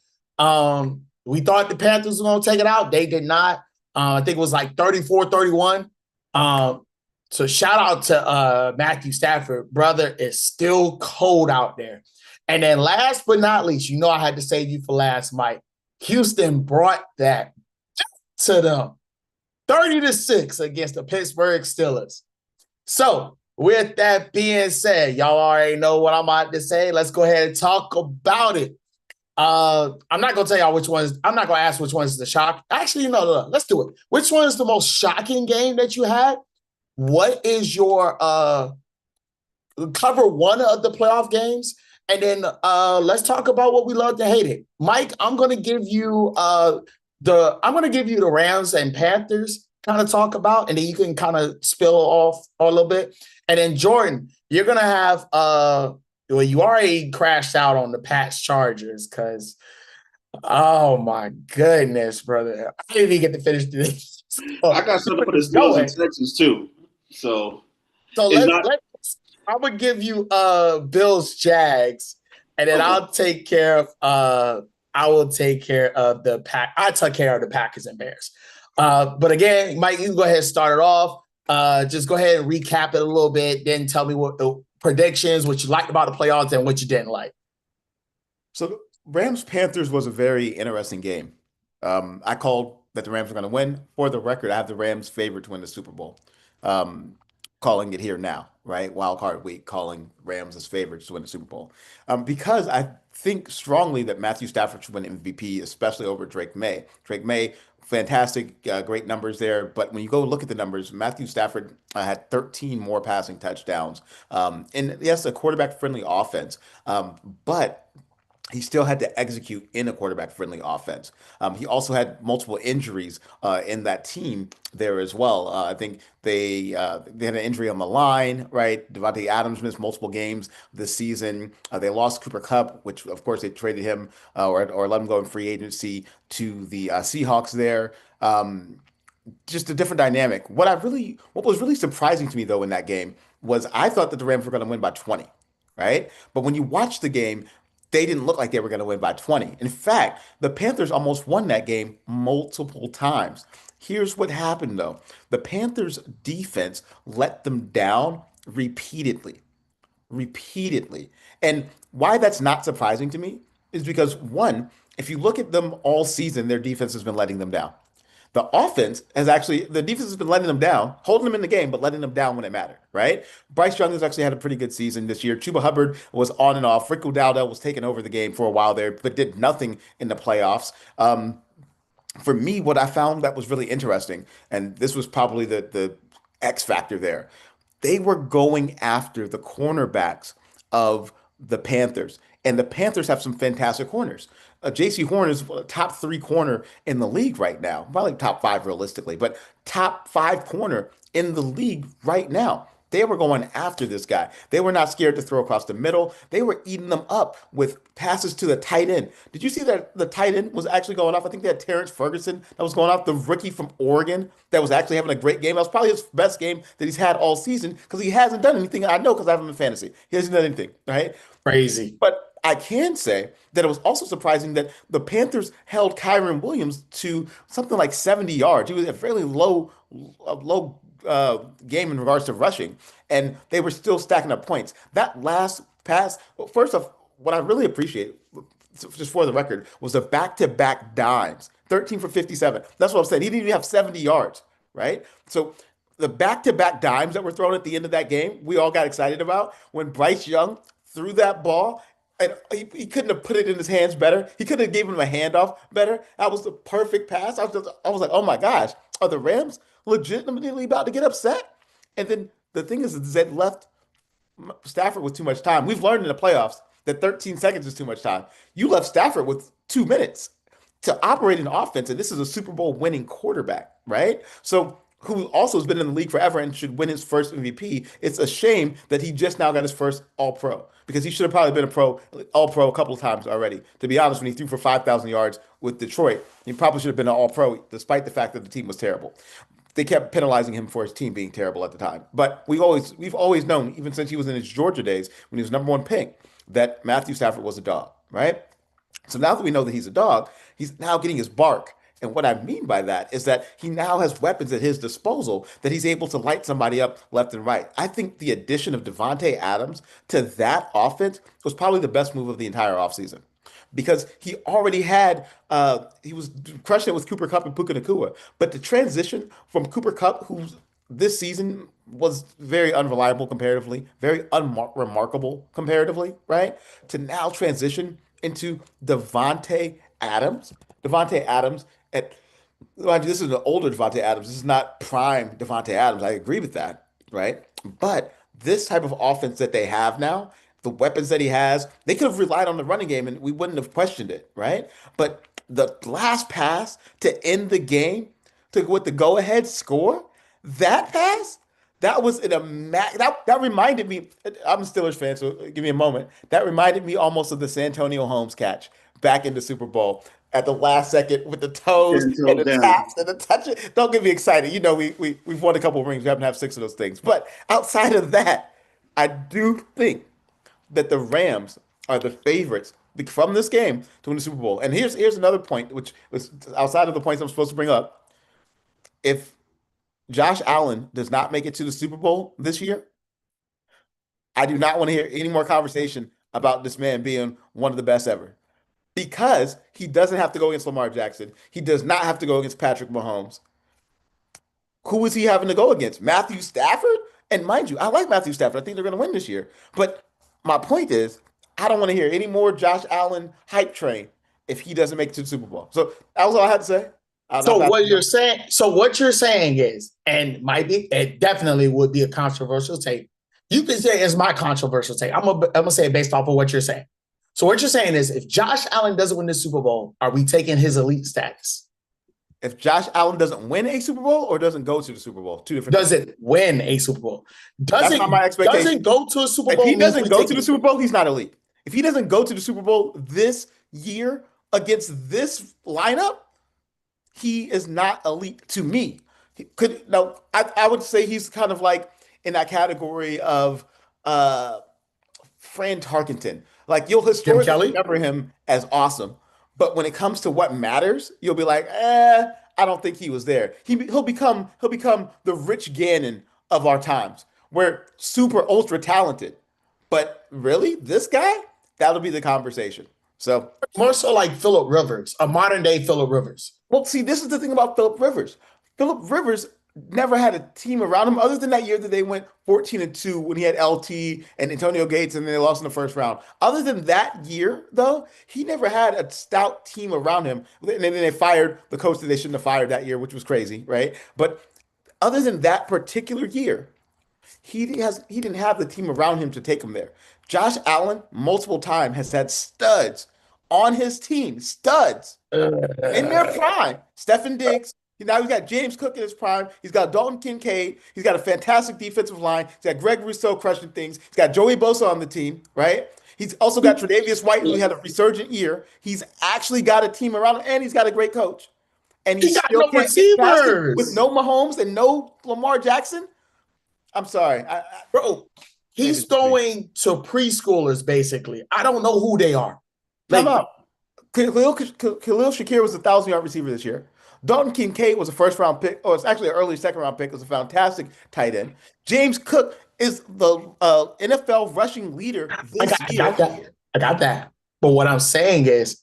We thought the Panthers were going to take it out. They did not. I think it was like 34-31. So shout out to Matthew Stafford. Brother, it's still cold out there. And then last but not least, you know I had to save you for last, Mike. Houston brought that to them 30-6 against the Pittsburgh Steelers. So with that being said, y'all already know what I'm about to say. Let's go ahead and talk about it. I'm not gonna tell y'all which ones. I'm not gonna ask which one is the shock. Actually, no. Let's do it. Which one is the most shocking game that you had? What is your cover one of the playoff games? And then let's talk about what we love to hate it. Mike, I'm gonna give you the Rams and Panthers kind of talk about, and then you can kind of spill off a little bit. And then Jordan, you're gonna have well, you already crashed out on the Pats Chargers because, oh my goodness, brother. I didn't even get to finish this. I got something for the Steelers in Texas too. So I'm gonna give you Bills Jags, and then I'll take care of the Pack. I took care of the Packers and Bears. But again, Mike, you can go ahead and start it off. Just go ahead and recap it a little bit, then tell me what the predictions, what you liked about the playoffs, and what you didn't like. So Rams-Panthers was a very interesting game. I called that the Rams were going to win. For the record, I have the Rams favored to win the Super Bowl. Calling it here now, right? Wild card week, calling Rams as favorites to win the Super Bowl. Because I think strongly that Matthew Stafford should win MVP, especially over Drake May. Drake May, fantastic, great numbers there. But when you go look at the numbers, Matthew Stafford had 13 more passing touchdowns. And yes, a quarterback-friendly offense. But he still had to execute in a quarterback-friendly offense. He also had multiple injuries in that team there as well. I think they had an injury on the line, right? Devontae Adams missed multiple games this season. They lost Cooper Kupp, which of course they traded him or let him go in free agency to the Seahawks there. Just a different dynamic. What was really surprising to me though in that game was I thought that the Rams were going to win by 20, right? But when you watch the game, they didn't look like they were going to win by 20. In fact, the Panthers almost won that game multiple times. Here's what happened, though. The Panthers' defense let them down repeatedly. Repeatedly. And why that's not surprising to me is because, one, if you look at them all season, their defense has been letting them down. The defense has been letting them down, holding them in the game, but letting them down when it mattered, right? Bryce Young has actually had a pretty good season this year. Chuba Hubbard was on and off. Rico Dowdell was taking over the game for a while there, but did nothing in the playoffs. For me, what I found that was really interesting, and this was probably the X factor there, they were going after the cornerbacks of the Panthers. And the Panthers have some fantastic corners. J.C. Horn is a top 3 corner in the league right now. Probably top 5 realistically, but top 5 corner in the league right now. They were going after this guy. They were not scared to throw across the middle. They were eating them up with passes to the tight end. Did you see that the tight end was actually going off? I think they had Terrence Ferguson that was going off, the rookie from Oregon that was actually having a great game. That was probably his best game that he's had all season because he hasn't done anything. I know because I have him in fantasy. He hasn't done anything, right? Crazy. But I can say that it was also surprising that the Panthers held Kyron Williams to something like 70 yards. He was a fairly low game in regards to rushing, and they were still stacking up points. That last pass, well, first off, what I really appreciate, just for the record, was the back-to-back dimes, 13 for 57. That's what I'm saying. He didn't even have 70 yards, right? So the back-to-back dimes that were thrown at the end of that game, we all got excited about. When Bryce Young threw that ball, and he couldn't have put it in his hands better. He could have given him a handoff better. That was the perfect pass. I was like, oh my gosh, are the Rams legitimately about to get upset? And then the thing is that left Stafford with too much time. We've learned in the playoffs that 13 seconds is too much time. You left Stafford with 2 minutes to operate an offense, and this is a Super Bowl winning quarterback, right? So who also has been in the league forever and should win his first MVP. It's a shame that he just now got his first All-Pro because he should have probably been All-Pro a couple of times already. To be honest, when he threw for 5,000 yards with Detroit, he probably should have been an All-Pro despite the fact that the team was terrible. They kept penalizing him for his team being terrible at the time. But we've always known, even since he was in his Georgia days, when he was #1 pick, that Matthew Stafford was a dog, right? So now that we know that he's a dog, he's now getting his bark. And what I mean by that is that he now has weapons at his disposal that he's able to light somebody up left and right. I think the addition of Devontae Adams to that offense was probably the best move of the entire offseason because he already had he was crushing it with Cooper Kupp and Puka Nacua. But the transition from Cooper Kupp, who's this season was very unreliable comparatively, very unremarkable comparatively, right? To now transition into Devontae Adams. Devontae Adams at mind you, this is an older Devontae Adams. This is not prime Devontae Adams. I agree with that, right? But this type of offense that they have now, the weapons that he has, they could have relied on the running game and we wouldn't have questioned it, right? But the last pass to end the game, to with the go-ahead score, that pass, that was that reminded me. I'm a Steelers fan, so give me a moment. That reminded me almost of the Santonio Holmes catch back in the Super Bowl at the last second with the toes 10 and toes the down. taps and the touch. Don't get me excited. You know, we've won a couple of rings. We happen to have 6 of those things. But outside of that, I do think that the Rams are the favorites from this game to win the Super Bowl. And here's another point, which was outside of the points I'm supposed to bring up. If Josh Allen does not make it to the Super Bowl this year, I do not want to hear any more conversation about this man being one of the best ever because he doesn't have to go against Lamar Jackson. He does not have to go against Patrick Mahomes. Who is he having to go against? Matthew Stafford? And mind you, I like Matthew Stafford. I think they're going to win this year. But my point is, I don't want to hear any more Josh Allen hype train if he doesn't make it to the Super Bowl. So that was all I had to say. So what you're saying is, and it definitely would be a controversial take. You can say it's my controversial take. I'm gonna say it based off of what you're saying. So what you're saying is, if Josh Allen doesn't win the Super Bowl, are we taking his elite status? If Josh Allen doesn't win a Super Bowl or doesn't go to the Super Bowl, two different things. Doesn't win a Super Bowl. That's not my expectation. Doesn't go to a Super Bowl. If he doesn't go to the Super Bowl, he's not elite. If he doesn't go to the Super Bowl this year against this lineup, he is not elite to me. I would say he's kind of like in that category of Fran Tarkenton. Like you'll historically remember him as awesome, but when it comes to what matters, you'll be like, I don't think he was there. He'll become the Rich Gannon of our times, where super ultra talented, but really this guy, that'll be the conversation. So more so like Phillip Rivers, a modern day Phillip Rivers. Well, see, this is the thing about Phillip Rivers. Phillip Rivers never had a team around him other than that year that they went 14-2 when he had LT and Antonio Gates and then they lost in the first round. Other than that year, though, he never had a stout team around him. And then they fired the coach that they shouldn't have fired that year, which was crazy, right? But other than that particular year, he didn't have the team around him to take him there. Josh Allen, multiple times, has had studs on his team, studs in their prime. Stefon Diggs. Now he's got James Cook in his prime. He's got Dalton Kincaid. He's got a fantastic defensive line. He's got Greg Rousseau crushing things. He's got Joey Bosa on the team, right? He's also got Tre'Davious White, who had a resurgent year. He's actually got a team around him, and he's got a great coach. And he got no receivers with no Mahomes and no Lamar Jackson. I'm sorry, bro. He's throwing to preschoolers, basically. I don't know who they are. Come up. Khalil Shakir was a 1,000-yard receiver this year. Dalton Kincaid was a first-round pick. Oh, it's actually an early second-round pick. It was a fantastic tight end. James Cook is the NFL rushing leader this year. I got that. But what I'm saying is,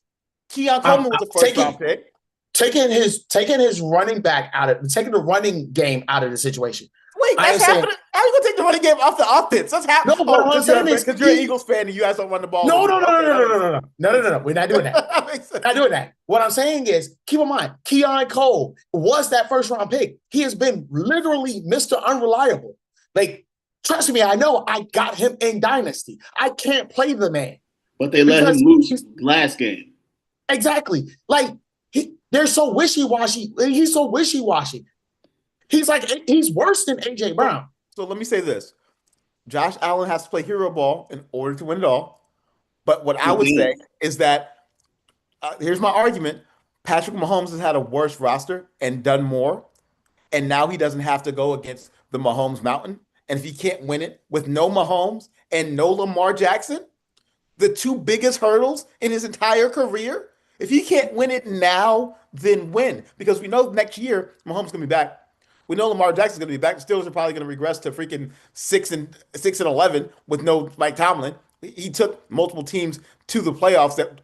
Keon Coleman was a first-round pick. Taking his running back taking the running game out of the situation. Wait, that's happening. How are you gonna take the running game off the offense? That's happening. No, what I'm saying is because you're an Eagles fan and you guys don't run the ball. No. We're not doing that. We're not doing that. What I'm saying is, keep in mind, Keon Cole was that first round pick. He has been literally Mr. Unreliable. Like, trust me, I know I got him in Dynasty. I can't play the man. But they let him lose last game. Exactly. Like, they're so wishy-washy. He's so wishy-washy. He's worse than AJ Brown. So let me say this. Josh Allen has to play hero ball in order to win it all. But what I would say is that, here's my argument. Patrick Mahomes has had a worse roster and done more. And now he doesn't have to go against the Mahomes mountain. And if he can't win it with no Mahomes and no Lamar Jackson, the two biggest hurdles in his entire career, if he can't win it now then win. Because we know next year Mahomes going to be back. We know Lamar Jackson's going to be back. The Steelers are probably going to regress to freaking 6-11 with no Mike Tomlin. He took multiple teams to the playoffs that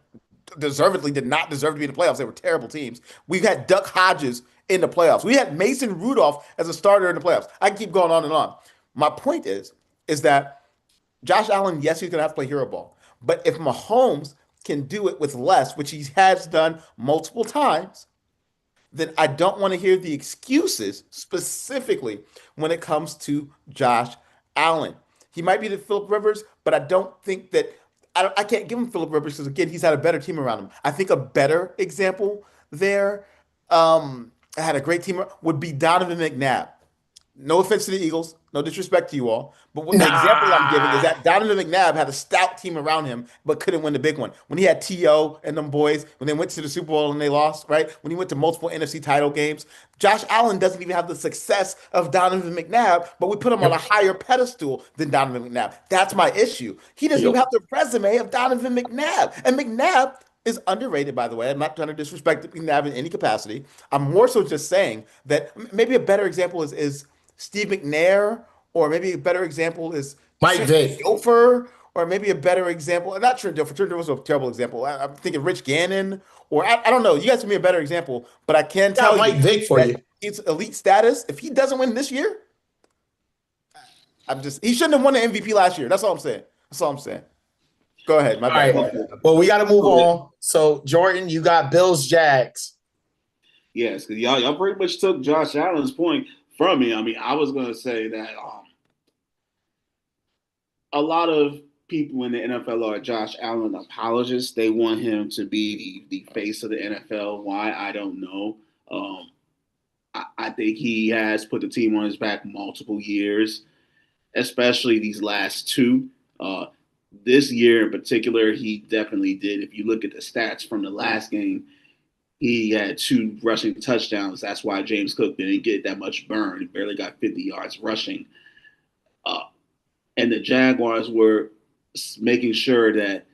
deservedly did not deserve to be in the playoffs. They were terrible teams. We've had Duck Hodges in the playoffs. We had Mason Rudolph as a starter in the playoffs. I can keep going on and on. My point is that Josh Allen, yes, he's going to have to play hero ball. But if Mahomes can do it with less, which he has done multiple times, then I don't want to hear the excuses specifically when it comes to Josh Allen. He might be the Philip Rivers, but I don't think that I can't give him Philip Rivers because again, he's had a better team around him. I think a better example there, had a great team would be Donovan McNabb. No offense to the Eagles, no disrespect to you all, but the example I'm giving is that Donovan McNabb had a stout team around him, but couldn't win the big one. When he had T.O. and them boys, when they went to the Super Bowl and they lost, right? When he went to multiple NFC title games, Josh Allen doesn't even have the success of Donovan McNabb, but we put him on a higher pedestal than Donovan McNabb. That's my issue. He doesn't even have the resume of Donovan McNabb. And McNabb is underrated, by the way. I'm not trying to disrespect McNabb in any capacity. I'm more so just saying that maybe a better example is Steve McNair, or maybe a better example is Mike Vick, Dilfer, or maybe a better example, not Trent Dilfer. Trent Dilfer was a terrible example. I'm thinking Rich Gannon, or I don't know. You guys give me a better example, but I can tell Mike Vick for you. It's elite status. If he doesn't win this year, he shouldn't have won the MVP last year. That's all I'm saying. Go ahead. My bad. All right. Well, we got to move on. So, Jordan, you got Bills, Jags. Yes, because y'all pretty much took Josh Allen's point from me. I mean, I was going to say that a lot of people in the NFL are Josh Allen apologists. They want him to be the face of the NFL. Why? I don't know. I think he has put the team on his back multiple years, especially these last two. This year in particular, he definitely did. If you look at the stats from the last game, he had 2 rushing touchdowns. That's why James Cook didn't get that much burn. He barely got 50 yards rushing. And the Jaguars were making sure that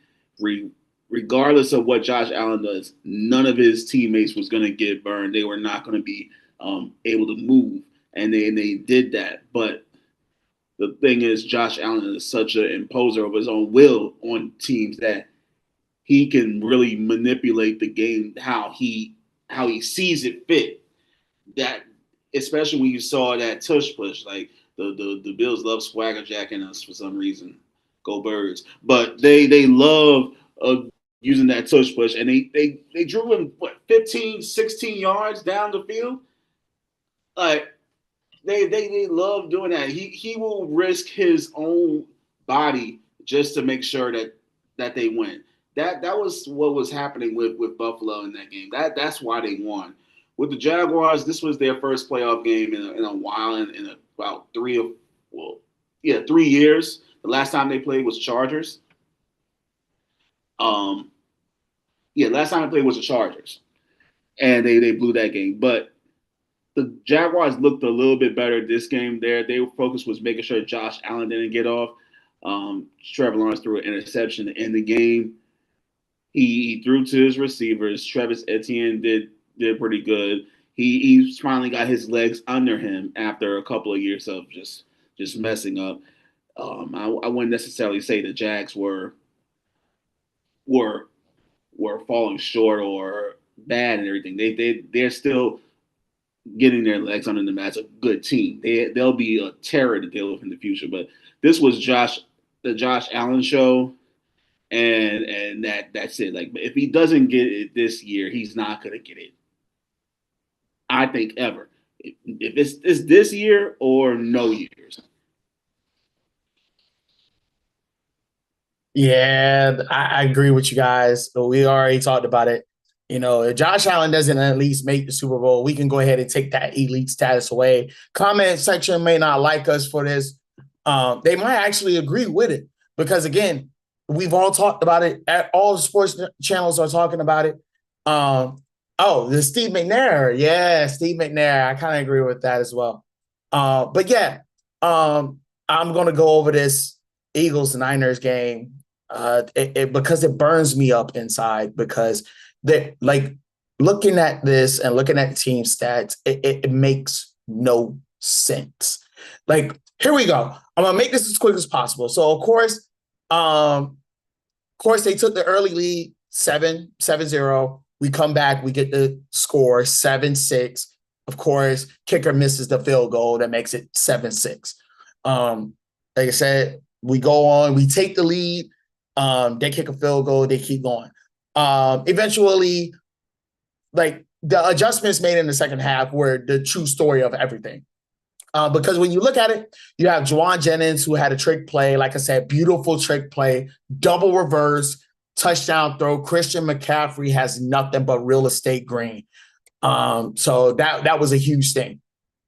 regardless of what Josh Allen does, none of his teammates was going to get burned. They were not going to be able to move. And they did that. But the thing is, Josh Allen is such an imposer of his own will on teams that he can really manipulate the game how he sees it fit. That especially when you saw that tush push, like the Bills love swagger jacking us for some reason. Go Birds! But they love using that tush push, and they drew him 15, 16 yards down the field. Like they love doing that. He will risk his own body just to make sure that they win. That was what was happening with Buffalo in that game. That's why they won. With the Jaguars, this was their first playoff game in a while, in about 3 years. The last time they played was Chargers. Last time they played was the Chargers, and they blew that game. But the Jaguars looked a little bit better this game. Their focus was making sure Josh Allen didn't get off. Trevor Lawrence threw an interception to end the game. He threw to his receivers. Travis Etienne did pretty good. He finally got his legs under him after a couple of years of just messing up. I wouldn't necessarily say the Jags were falling short or bad and everything. They're still getting their legs under them as a good team. They'll be a terror to deal with in the future. But this was the Josh Allen show. And that's it. Like, if he doesn't get it this year, he's not gonna get it. I think ever. If it's this year or no years. Yeah, I agree with you guys. We already talked about it. You know, if Josh Allen doesn't at least make the Super Bowl, we can go ahead and take that elite status away. Comment section may not like us for this. They might actually agree with it because, again, we've all talked about it. All the sports channels are talking about it. The Steve McNair. Yeah, Steve McNair. I kind of agree with that as well. I'm going to go over this Eagles-Niners game because it burns me up inside because looking at this and looking at team stats, it makes no sense. Like, here we go. I'm gonna make this as quick as possible. So of course, they took the early lead 7-0. We come back, we get the score 7-6. Of course, kicker misses the field goal that makes it 7-6. Like I said, we go on, we take the lead. They kick a field goal, they keep going. Eventually, like, the adjustments made in the second half were the true story of everything. Because when you look at it, you have Juwan Jennings, who had a trick play, like I said, beautiful trick play, double reverse, touchdown throw. Christian McCaffrey has nothing but real estate green. So that was a huge thing.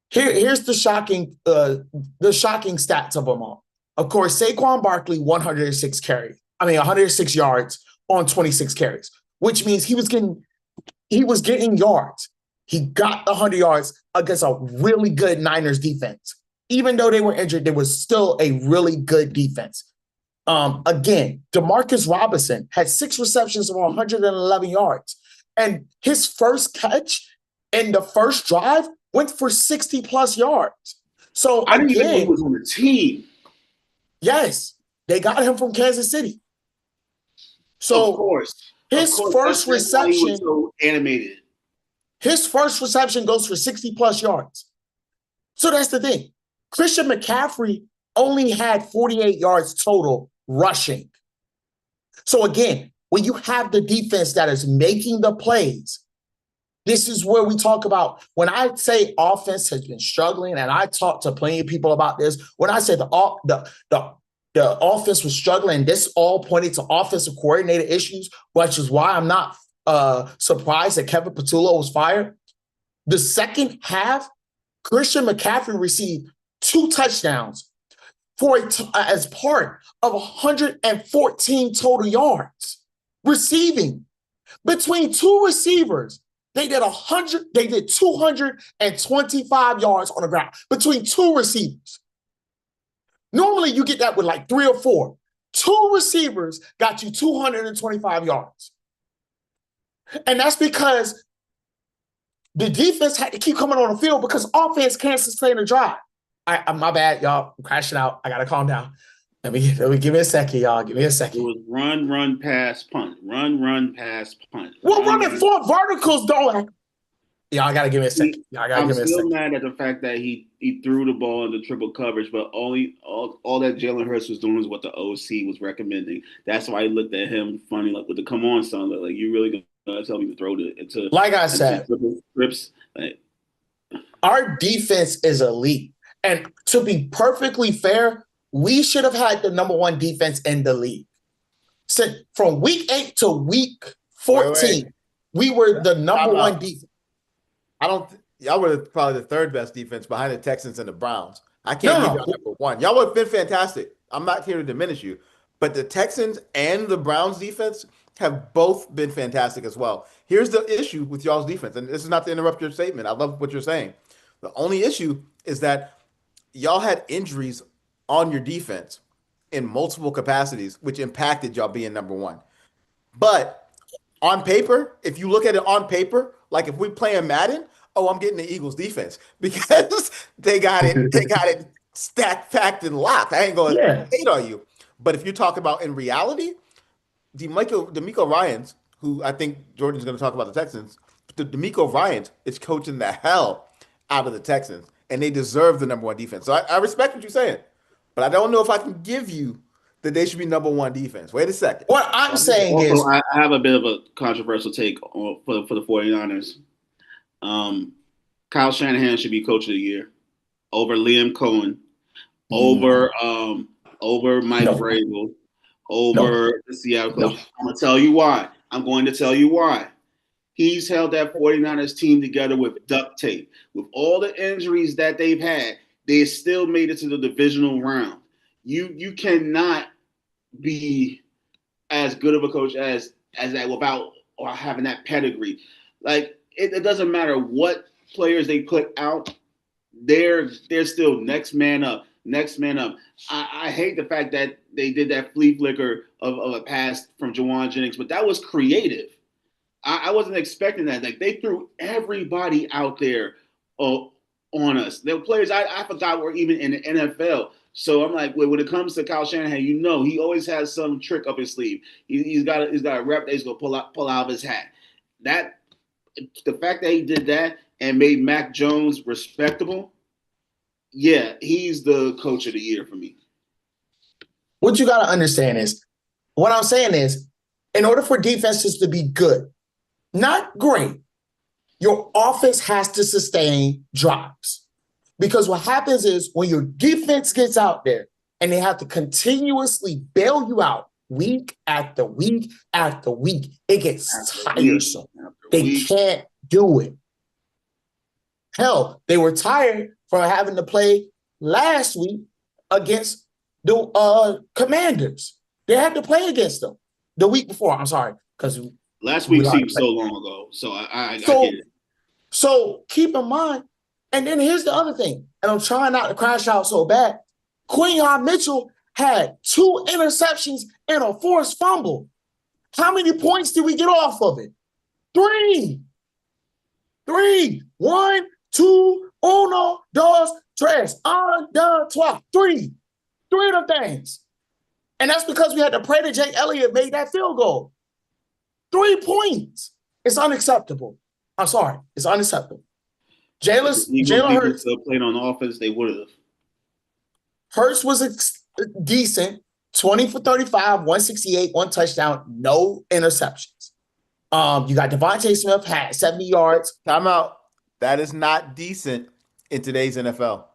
Here's the shocking stats of them all. Of course, Saquon Barkley, 106 yards on 26 carries, which means he was getting yards. He got the 100 yards against a really good Niners defense. Even though they were injured, there was still a really good defense. Again, Demarcus Robinson had 6 receptions for 111 yards. And his first catch in the first drive went for 60-plus yards. So I didn't even know he was on the team. Yes, they got him from Kansas City. So of course. His first reception, he was so animated. His first reception goes for 60-plus yards. So that's the thing. Christian McCaffrey only had 48 yards total rushing. So again, when you have the defense that is making the plays, this is where we talk about, when I say offense has been struggling, and I talk to plenty of people about this, when I say the offense was struggling, this all pointed to offensive coordinator issues, which is why I'm not surprised that Kevin Patullo was fired. The second half, Christian McCaffrey received 2 touchdowns as part of 114 total yards receiving. Between 2 receivers, they did 225 yards on the ground between 2 receivers. Normally, you get that with like 3 or 4. 2 receivers got you 225 yards. And that's because the defense had to keep coming on the field because offense can't sustain a drive. My bad, y'all. I'm crashing out. I got to calm down. Let me give me a second, y'all. Give me a second. It was run, pass, punt. Run, pass, punt. Well, running 4 verticals don't. Y'all got to give me a second. I'm still mad at the fact that he threw the ball into triple coverage, but all that Jalen Hurts was doing is what the OC was recommending. That's why I looked at him funny, like with the "come on" son. Like, you really gonna tell me to throw it into? Like I said, trips. Like, our defense is elite, and to be perfectly fair, we should have had the number 1 defense in the league. So from week 8 to week 14, we were the number 1 defense. Y'all were probably the 3rd best defense behind the Texans and the Browns. I can't give y'all number 1. Y'all would have been fantastic. I'm not here to diminish you, but the Texans and the Browns defense have both been fantastic as well. Here's the issue with y'all's defense, and this is not to interrupt your statement. I love what you're saying. The only issue is that y'all had injuries on your defense in multiple capacities, which impacted y'all being number 1. But on paper, if you look at it on paper, like if we play in Madden, I'm getting the Eagles defense because they got it stacked, packed, and locked. I ain't going to hate on you. But if you talk about in reality, DeMeco Ryans, who I think Jordan's going to talk about the Texans, DeMeco Ryans is coaching the hell out of the Texans, and they deserve the number 1 defense. So I respect what you're saying, but I don't know if I can give you that they should be number 1 defense. Wait a second. What I'm saying also, is, I have a bit of a controversial take for the 49ers. Kyle Shanahan should be coach of the year over Liam Cohen, over Mike Vrabel, over the Seattle coach. I'm going to tell you why. He's held that 49ers team together with duct tape. With all the injuries that they've had, they still made it to the divisional round. You cannot be as good of a coach as that without or having that pedigree. Like, it doesn't matter what players they put out, they're still next man up. I hate the fact that they did that flea flicker of a pass from Juwan Jennings, but that was creative. I wasn't expecting that. Like they threw everybody out there on us. There were players I forgot were even in the NFL. So I'm like, when it comes to Kyle Shanahan, he always has some trick up his sleeve. He's got a rep that he's gonna pull out of his hat. That the fact that he did that and made Mac Jones respectable, yeah, he's the coach of the year for me. What you got to understand is, what I'm saying is, in order for defenses to be good, not great, your offense has to sustain drives. Because what happens is when your defense gets out there and they have to continuously bail you out week after week after week, it gets tiresome. They can't do it. Hell, they were tired from having to play last week against the Commanders. They had to play against them the week before. I'm sorry, because last week seemed so long ago. So I get it. So keep in mind, and then here's the other thing, and I'm trying not to crash out so bad. Quinyon Mitchell had 2 interceptions and a forced fumble. How many points did we get off of it? 3. 1, 2, 1, 2, 3, 1, 2, 3. 3 of them things. And that's because we had to pray that Jake Elliott made that field goal. 3 points. It's unacceptable. I'm sorry. It's unacceptable. Jalen Hurts still playing on offense, they would have. Hurts was decent. 20 for 35, 168, 1 touchdown, no interceptions. You got Devontae Smith had 70 yards. Timeout. That is not decent in today's NFL.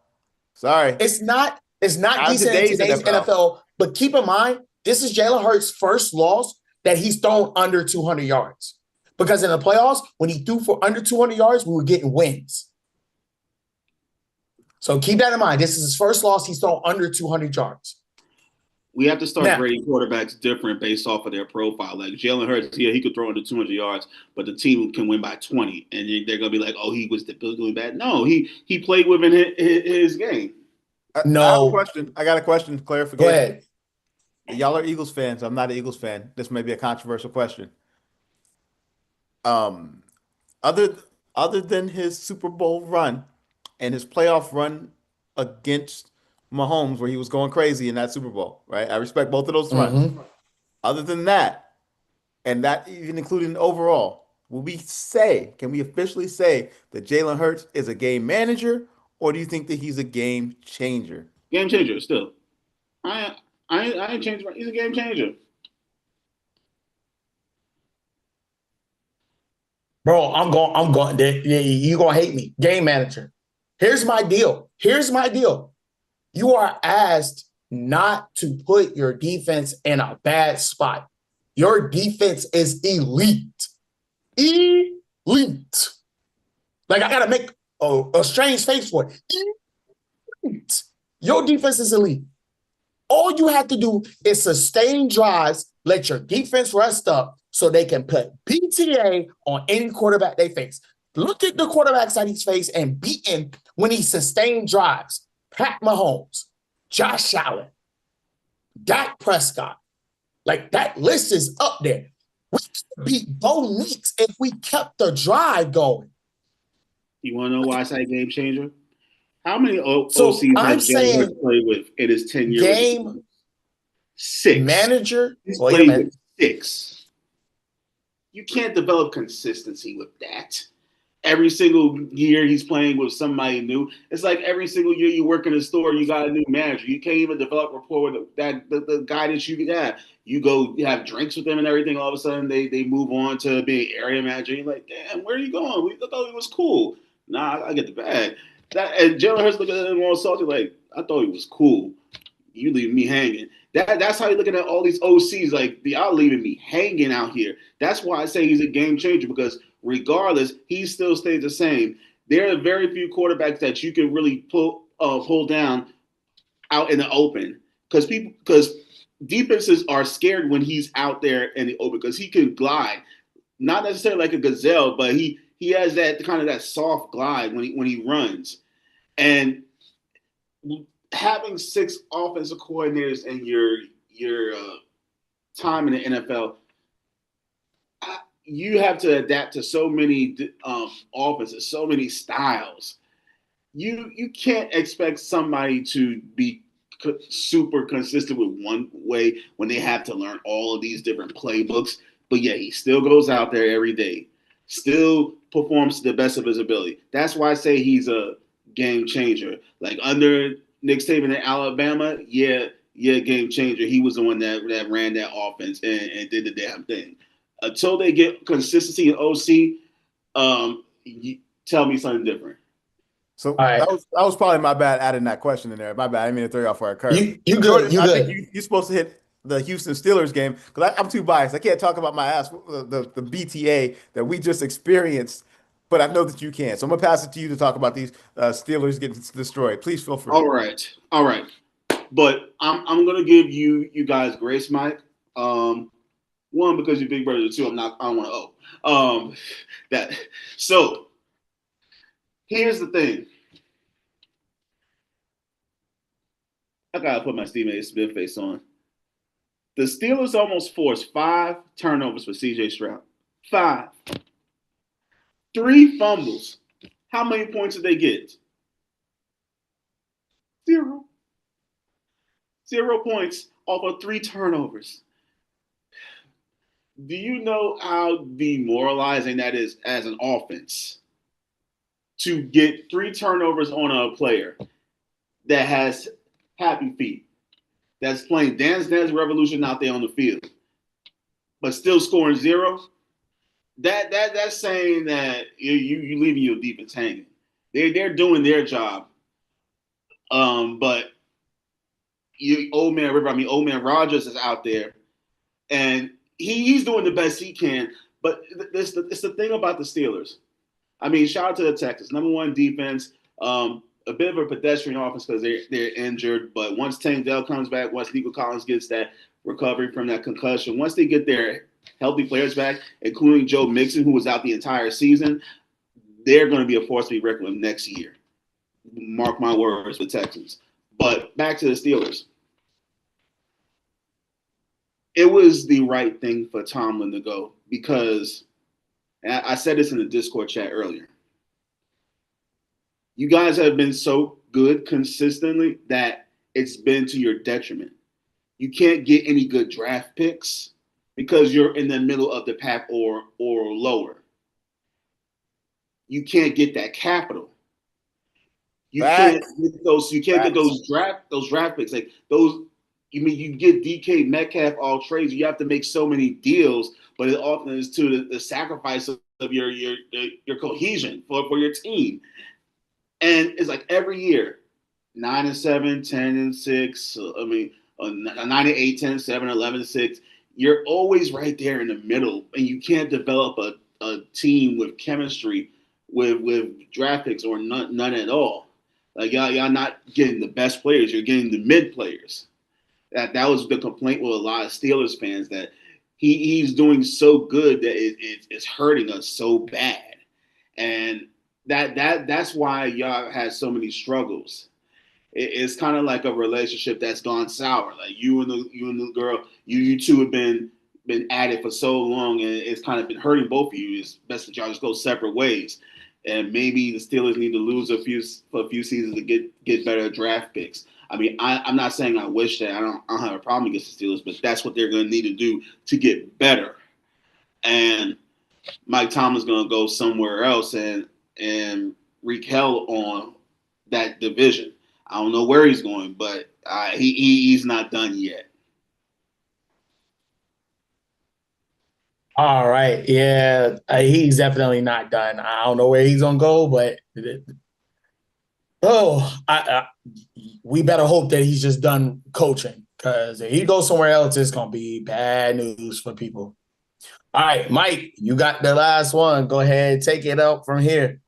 Sorry. It's not decent in today's NFL. But keep in mind, this is Jalen Hurts' first loss that he's thrown under 200 yards. Because in the playoffs, when he threw for under 200 yards, we were getting wins. So keep that in mind. This is his first loss. He's thrown under 200 yards. We have to start grading quarterbacks different based off of their profile. Like Jalen Hurts, yeah, he could throw under 200 yards, but the team can win by 20. And they're going to be like, oh, he was doing bad. No, he played within his game. No. I have a question. I got a question. Clarification. Go ahead. Y'all are Eagles fans. I'm not an Eagles fan. This may be a controversial question. Other than his Super Bowl run and his playoff run against Mahomes, where he was going crazy in that Super Bowl, right? I respect both of those runs. Mm-hmm. Other than that, and that even including overall, can we officially say that Jalen Hurts is a game manager, or do you think that he's a game changer? Game changer still. I ain't changed. He's a game changer. Bro, I'm going. You're going to hate me. Game manager. Here's my deal. You are asked not to put your defense in a bad spot. Your defense is elite. Elite. Like, I got to make a strange face for it. Elite. Your defense is elite. All you have to do is sustain drives, let your defense rest up so they can put PTA on any quarterback they face. Look at the quarterbacks that he's faced and beaten when he sustained drives. Pat Mahomes, Josh Allen, Dak Prescott. Like, that list is up there. We could beat Bo Nix if we kept the drive going. You want to know why I say game changer? How many OCs has Jalen Hurts played with in his 10 years? Game 6. Manager? He's played with 6. You can't develop consistency with that. Every single year he's playing with somebody new. It's like every single year you work in a store, you got a new manager. You can't even develop rapport with the guy that you have. You go have drinks with them and everything. All of a sudden they move on to being area manager. You're like, damn, where are you going? We thought he was cool. Nah, I get the bag. And Jalen Hurts looking at him all salty, like, I thought he was cool. You leaving me hanging. That's how you're looking at all these OCs. Like, y'all leaving me hanging out here. That's why I say he's a game changer, because regardless, he still stays the same. There are very few quarterbacks that you can really pull down out in the open, because defenses are scared when he's out there in the open, because he can glide, not necessarily like a gazelle, but he has that kind of that soft glide when he runs. And having 6 offensive coordinators in your time in the NFL, you have to adapt to so many offenses, so many styles. You can't expect somebody to be super consistent with one way when they have to learn all of these different playbooks. But yeah, he still goes out there every day, still performs to the best of his ability. That's why I say he's a game changer. Like under Nick Saban in Alabama, game changer. He was the one that ran that offense and did the damn thing. Until they get consistency in OC, tell me something different. So All right. that was probably my bad adding that question in there. My bad. I didn't mean to throw you off for a curve. You good. Jordan, You I think good. you're supposed to hit the Houston Steelers game because I'm too biased. I can't talk about my ass, the BTA that we just experienced, but I know that you can. So I'm going to pass it to you to talk about these Steelers getting destroyed. Please feel free. All right. But I'm gonna give you guys grace, Mike. One, because you're big brother. Two, I don't want to that. So here's the thing. I gotta put my Stephen A. Smith face on. The Steelers almost forced 5 turnovers for CJ Stroud. 5. 3 fumbles. How many points did they get? 0. 0 points off of 3 turnovers. Do you know how demoralizing that is as an offense? To get 3 turnovers on a player that has happy feet, that's playing Dance Dance Revolution out there on the field, but still scoring 0. That's saying that you leaving your defense hanging. They're doing their job, but old man Rogers is out there, and he's doing the best he can. But it's the thing about the Steelers. I mean, shout out to the Texans, #1 defense. A bit of a pedestrian offense because they're injured. But once Tank Dell comes back, once Nico Collins gets that recovery from that concussion, once they get their healthy players back, including Joe Mixon, who was out the entire season, they're going to be a force to be reckoned with next year. Mark my words, the Texans. But back to the Steelers. It was the right thing for Tomlin to go because, and I said this in the Discord chat earlier, you guys have been so good consistently that it's been to your detriment. You can't get any good draft picks because you're in the middle of the pack or lower. You can't get that capital. You can't get those. You can't get those draft picks like those. You get DK Metcalf all trades. You have to make so many deals, but it often is to the sacrifice of your cohesion for your team. And it's like every year, 9-7, 10-6. I mean, 9-8, 10-7, 11-6. You're always right there in the middle, and you can't develop a team with chemistry with draft picks or none at all. Like y'all not getting the best players. You're getting the mid players. That was the complaint with a lot of Steelers fans that he's doing so good that it's hurting us so bad, and that's why y'all had so many struggles. It's kind of like a relationship that's gone sour. Like you and the girl, you two have been at it for so long, and it's kind of been hurting both of you. It's best that y'all just go separate ways. And maybe the Steelers need to lose a few seasons to get better draft picks. I mean, I'm not saying I wish that. I don't have a problem against the Steelers, but that's what they're going to need to do to get better. And Mike Tomlin's going to go somewhere else and wreak hell on that division. I don't know where he's going, but he's not done yet. All right. Yeah, he's definitely not done. I don't know where he's going to go, but we better hope that he's just done coaching because if he goes somewhere else, it's going to be bad news for people. All right, Mike, you got the last one. Go ahead, take it up from here.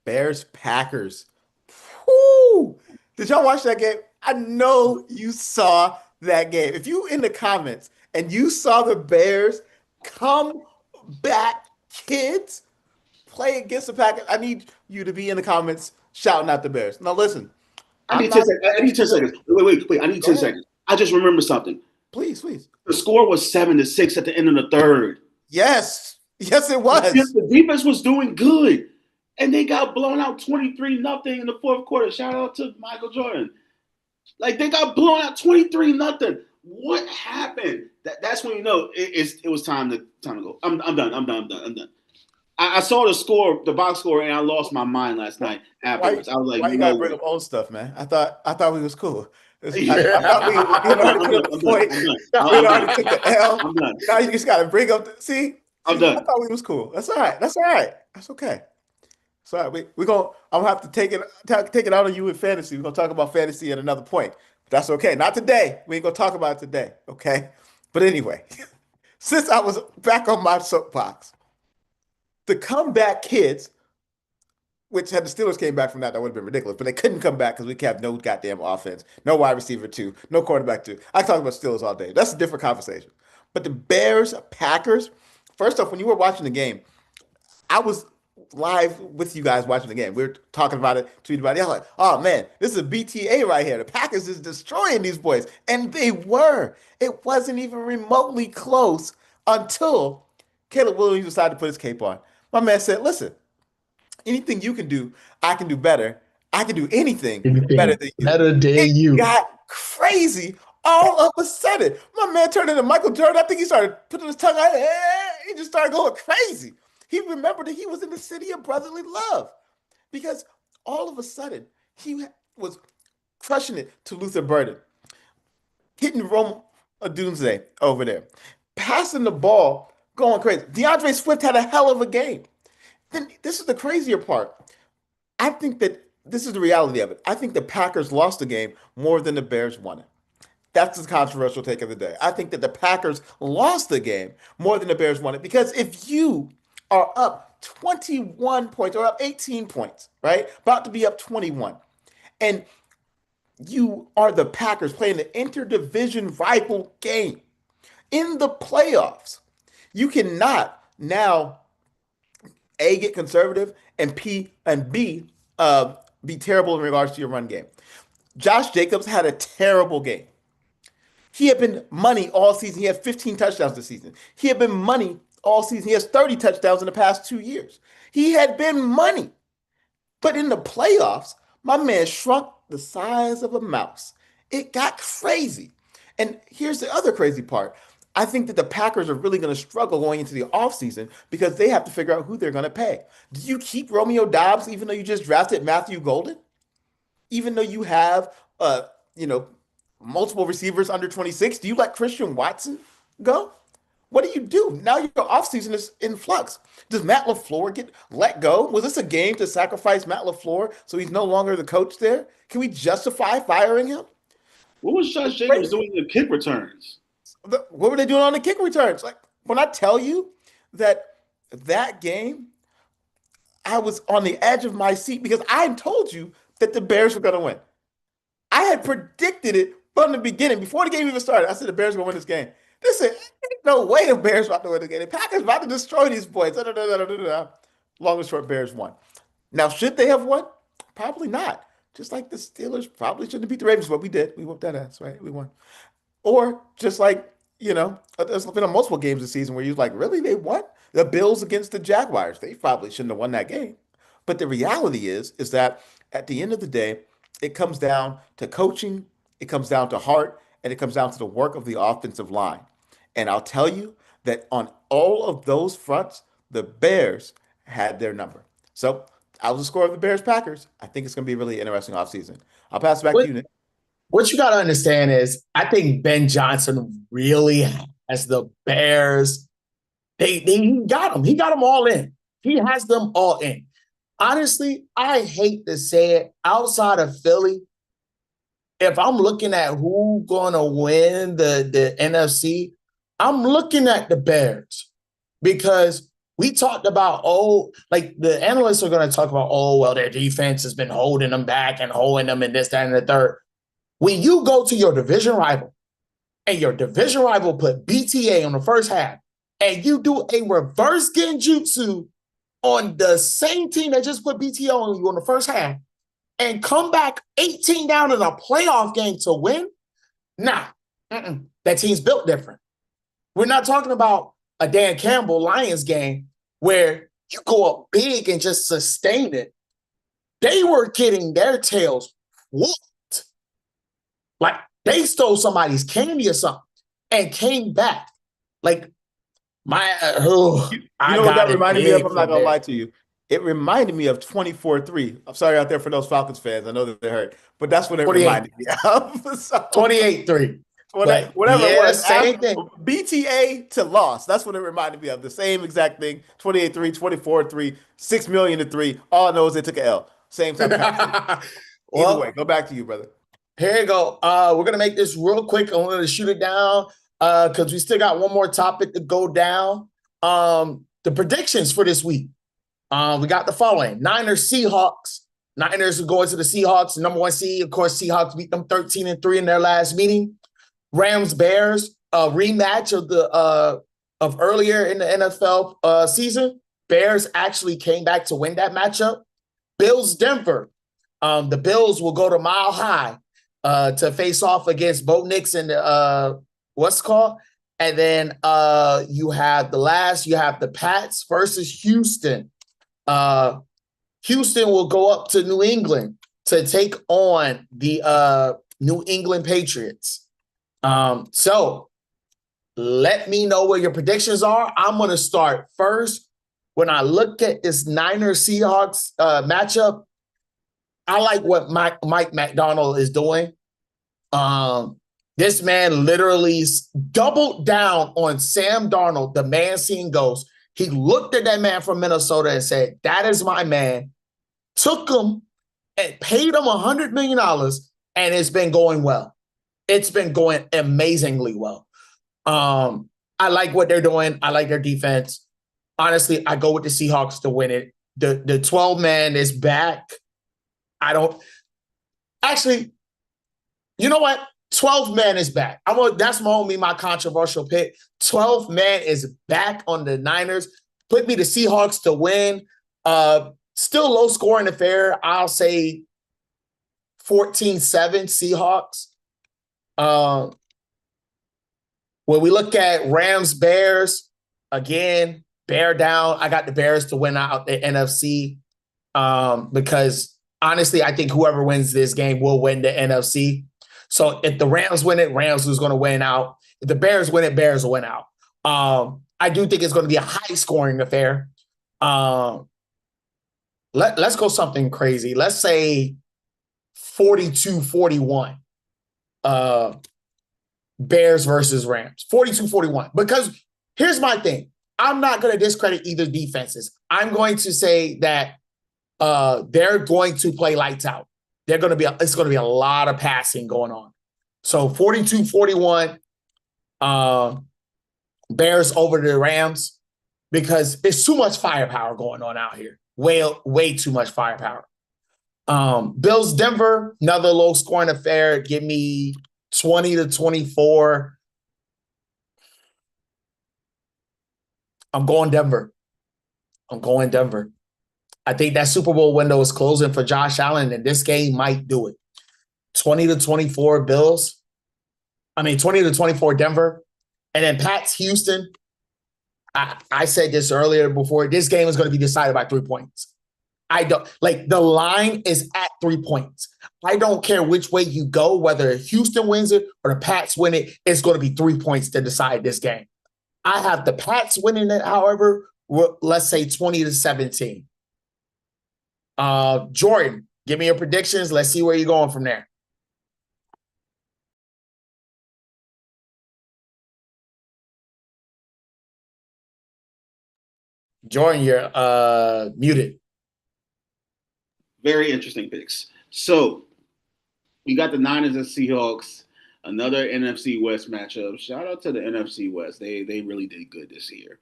Bears, Packers. Woo! Did y'all watch that game? I know you saw that game. If you in the comments and you saw the Bears come back, kids, play against the Packers, I need you to be in the comments shouting out the Bears. Now listen. I need 10 seconds. Wait. I need 10 seconds. I just remember something. Please. The score was 7-6 at the end of the third. Yes, it was. The defense was doing good, and they got blown out 23-0 in the fourth quarter. Shout out to Michael Jordan. Like they got blown out 23-0. What happened? That's when you know it was time to go. I'm done. I saw the box score, and I lost my mind last night afterwards. I was like, why you gotta bring up old stuff, man? I thought we was cool. I thought we already put up the point. We already took the L. I'm done. Now you just gotta bring up I'm done. I thought we was cool. That's all right. That's okay. It's all right. I'm gonna have to take it out on you in fantasy. We're gonna talk about fantasy at another point. But that's okay. Not today. We ain't gonna talk about it today. Okay. But anyway, since I was back on my soapbox, the comeback kids, which had the Steelers came back from that would have been ridiculous, but they couldn't come back because we have no goddamn offense, no wide receiver two, no quarterback two. I talk about Steelers all day. That's a different conversation. But the Bears, Packers, first off, when you were watching the game, I was live with you guys watching the game. We were talking about it, tweeting about it. I was like, oh man, this is a BTA right here. The Packers is destroying these boys. And they were. It wasn't even remotely close until Caleb Williams decided to put his cape on. My man said, listen, anything you can do, I can do better. I can do anything better than you. It got crazy all of a sudden. My man turned into Michael Jordan. I think he started putting his tongue out. He just started going crazy. He remembered that he was in the city of brotherly love because all of a sudden he was crushing it to Luther Burden, hitting Rome Odunze over there, passing the ball, going crazy. DeAndre Swift had a hell of a game. Then this is the crazier part. I think that this is the reality of it. I think the Packers lost the game more than the Bears won it. That's the controversial take of the day. I think that the Packers lost the game more than the Bears won it because if you are up 21 points or up 18 points, right? About to be up 21. And you are the Packers playing the interdivision rival game in the playoffs. You cannot now A, get conservative, and B, be terrible in regards to your run game. Josh Jacobs had a terrible game. He had been money all season. He had 15 touchdowns this season. He had been money all season. He has 30 touchdowns in the past 2 years. He had been money. But in the playoffs, my man shrunk the size of a mouse. It got crazy. And here's the other crazy part. I think that the Packers are really going to struggle going into the offseason because they have to figure out who they're going to pay. Do you keep Romeo Doubs even though you just drafted Matthew Golden? Even though you have, multiple receivers under 26? Do you let Christian Watson go? What do? Now your offseason is in flux. Does Matt LaFleur get let go? Was this a game to sacrifice Matt LaFleur so he's no longer the coach there? Can we justify firing him? What was Josh Jacobs doing in the kick returns? What were they doing on the kick returns? Like when I tell you that game, I was on the edge of my seat because I had told you that the Bears were going to win. I had predicted it from the beginning. Before the game even started, I said the Bears were going to win this game. They said, ain't no way the Bears about to win the game. The Packers about to destroy these boys. Long and short, Bears won. Now, should they have won? Probably not. Just like the Steelers probably shouldn't have beat the Ravens, but we did. We whooped that ass, right? We won. Or just like, there's been multiple games this season where you're like, really? They won? The Bills against the Jaguars. They probably shouldn't have won that game. But the reality is that at the end of the day, it comes down to coaching, it comes down to heart, and it comes down to the work of the offensive line. And I'll tell you that on all of those fronts, the Bears had their number. So I was the score of the Bears-Packers. I think it's going to be a really interesting offseason. I'll pass it back to you, Nick. What you got to understand is I think Ben Johnson really has the Bears. He got them. He got them all in. He has them all in. Honestly, I hate to say it, outside of Philly, if I'm looking at who's going to win the NFC, I'm looking at the Bears because we talked about, the analysts are going to talk about, their defense has been holding them back and holding them and this, that, and the third. When you go to your division rival and your division rival put BTA on the first half and you do a reverse genjutsu on the same team that just put BTA on you on the first half and come back 18 down in a playoff game to win, that team's built different. We're not talking about a Dan Campbell Lions game where you go up big and just sustain it. They were getting their tails whooped. Like they stole somebody's candy or something and came back. Like I know what that got it reminded me of? big I'm not from gonna lie there. to you. It reminded me of 24-3. I'm sorry out there for those Falcons fans. I know that they hurt, but that's what it 28, reminded me of. So 28-3. But whatever it yeah, was, same thing. BTA to loss. That's what it reminded me of. The same exact thing. 28-3, 24-3, 6 million to 3. All I know is they took an L. Same type of conversation. Either way, Well, go back to you, brother. here you go. We're gonna make this real quick. I'm gonna shoot it down because we still got one more topic to go down. The predictions for this week. We got the following: Niners, Seahawks. Niners are going to the Seahawks, number 1 seed. Of course, Seahawks beat them 13-3 in their last meeting. Rams, Bears, a rematch of earlier in the NFL season. Bears actually came back to win that matchup. Bills, Denver. The Bills will go to Mile High to face off against Bo Nix and what's it called? And then you have the Pats versus Houston. Houston will go up to New England to take on the New England Patriots. So let me know what your predictions are. I'm going to start first. When I look at this Niners Seahawks matchup, I like what Mike McDonald is doing. This man literally doubled down on Sam Darnold, the man seeing ghosts. He looked at that man from Minnesota and said, that is my man. Took him and paid him $100 million, and it's been going well. It's been going amazingly well. I like what they're doing. I like their defense. Honestly, I go with the Seahawks to win it. The 12 man is back. You know what? 12 man is back. That's my controversial pick. 12 man is back on the Niners. Put me the Seahawks to win. Still low scoring affair. I'll say 14-7 Seahawks. When we look at Rams, Bears, again, bear down. I got the Bears to win out the NFC because honestly, I think whoever wins this game will win the NFC. So if the Rams win it, Rams is going to win out. If the Bears win it, Bears will win out. I do think it's going to be a high-scoring affair. Let's go something crazy. Let's say 42-41. Bears versus Rams. 42-41. Because here's my thing. I'm not going to discredit either defenses. I'm going to say that they're going to play lights out. It's going to be a lot of passing going on. So 42-41, Bears over the Rams because there's too much firepower going on out here. Way too much firepower. Bills, Denver, another low scoring affair. Give me 20-24. I'm going Denver. I think that Super Bowl window is closing for Josh Allen, and this game might do it. 20-24 Bills. 20-24 Denver. And then Pats, Houston. I said this earlier before. This game is going to be decided by 3 points. The line is at 3 points. I don't care which way you go, whether Houston wins it or the Pats win it, it's going to be 3 points to decide this game. I have the Pats winning it, however, let's say 20-17. Jordan, give me your predictions. Let's see where you're going from there. Jordan, you're muted. Very interesting picks. So you got the Niners and Seahawks, another NFC West matchup. Shout out to the NFC West. They really did good this year.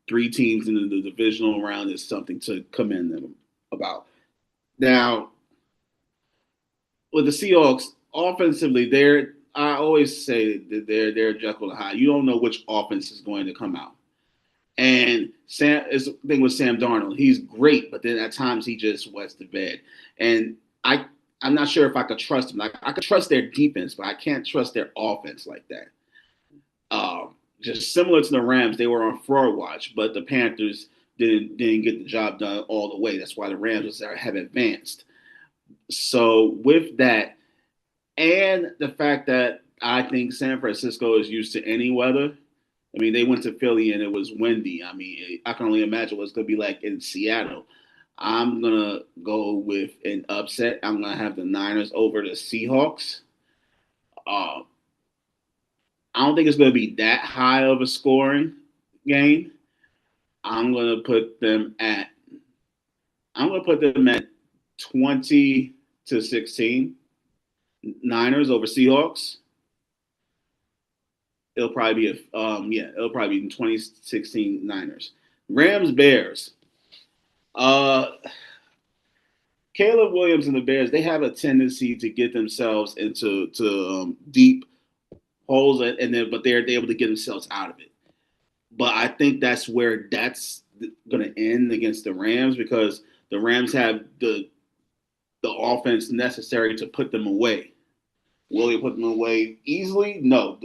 3 teams in the divisional round is something to commend them about. Now, with the Seahawks, offensively, I always say that they're Jekyll and Hyde. You don't know which offense is going to come out. And is the thing with Sam Darnold. He's great, but then at times he just wets the bed. And I'm not sure if I could trust him. Like I could trust their defense, but I can't trust their offense like that. just similar to the Rams, they were on fraud watch, but the Panthers didn't get the job done all the way. That's why the Rams have advanced. So with that, and the fact that I think San Francisco is used to any weather. I mean, they went to Philly and it was windy. I mean, I can only imagine what it's going to be like in Seattle. I'm going to go with an upset. I'm going to have the Niners over the Seahawks. Uh, I don't think it's going to be that high of a scoring game. I'm going to put them at 20-16. Niners over Seahawks. It'll probably be it'll probably be 2016 Niners. Rams Bears. Caleb Williams and the Bears, they have a tendency to get themselves into deep holes, but they're able to get themselves out of it. But I think that's where that's going to end against the Rams, because the Rams have the offense necessary to put them away. Will they put them away easily? No.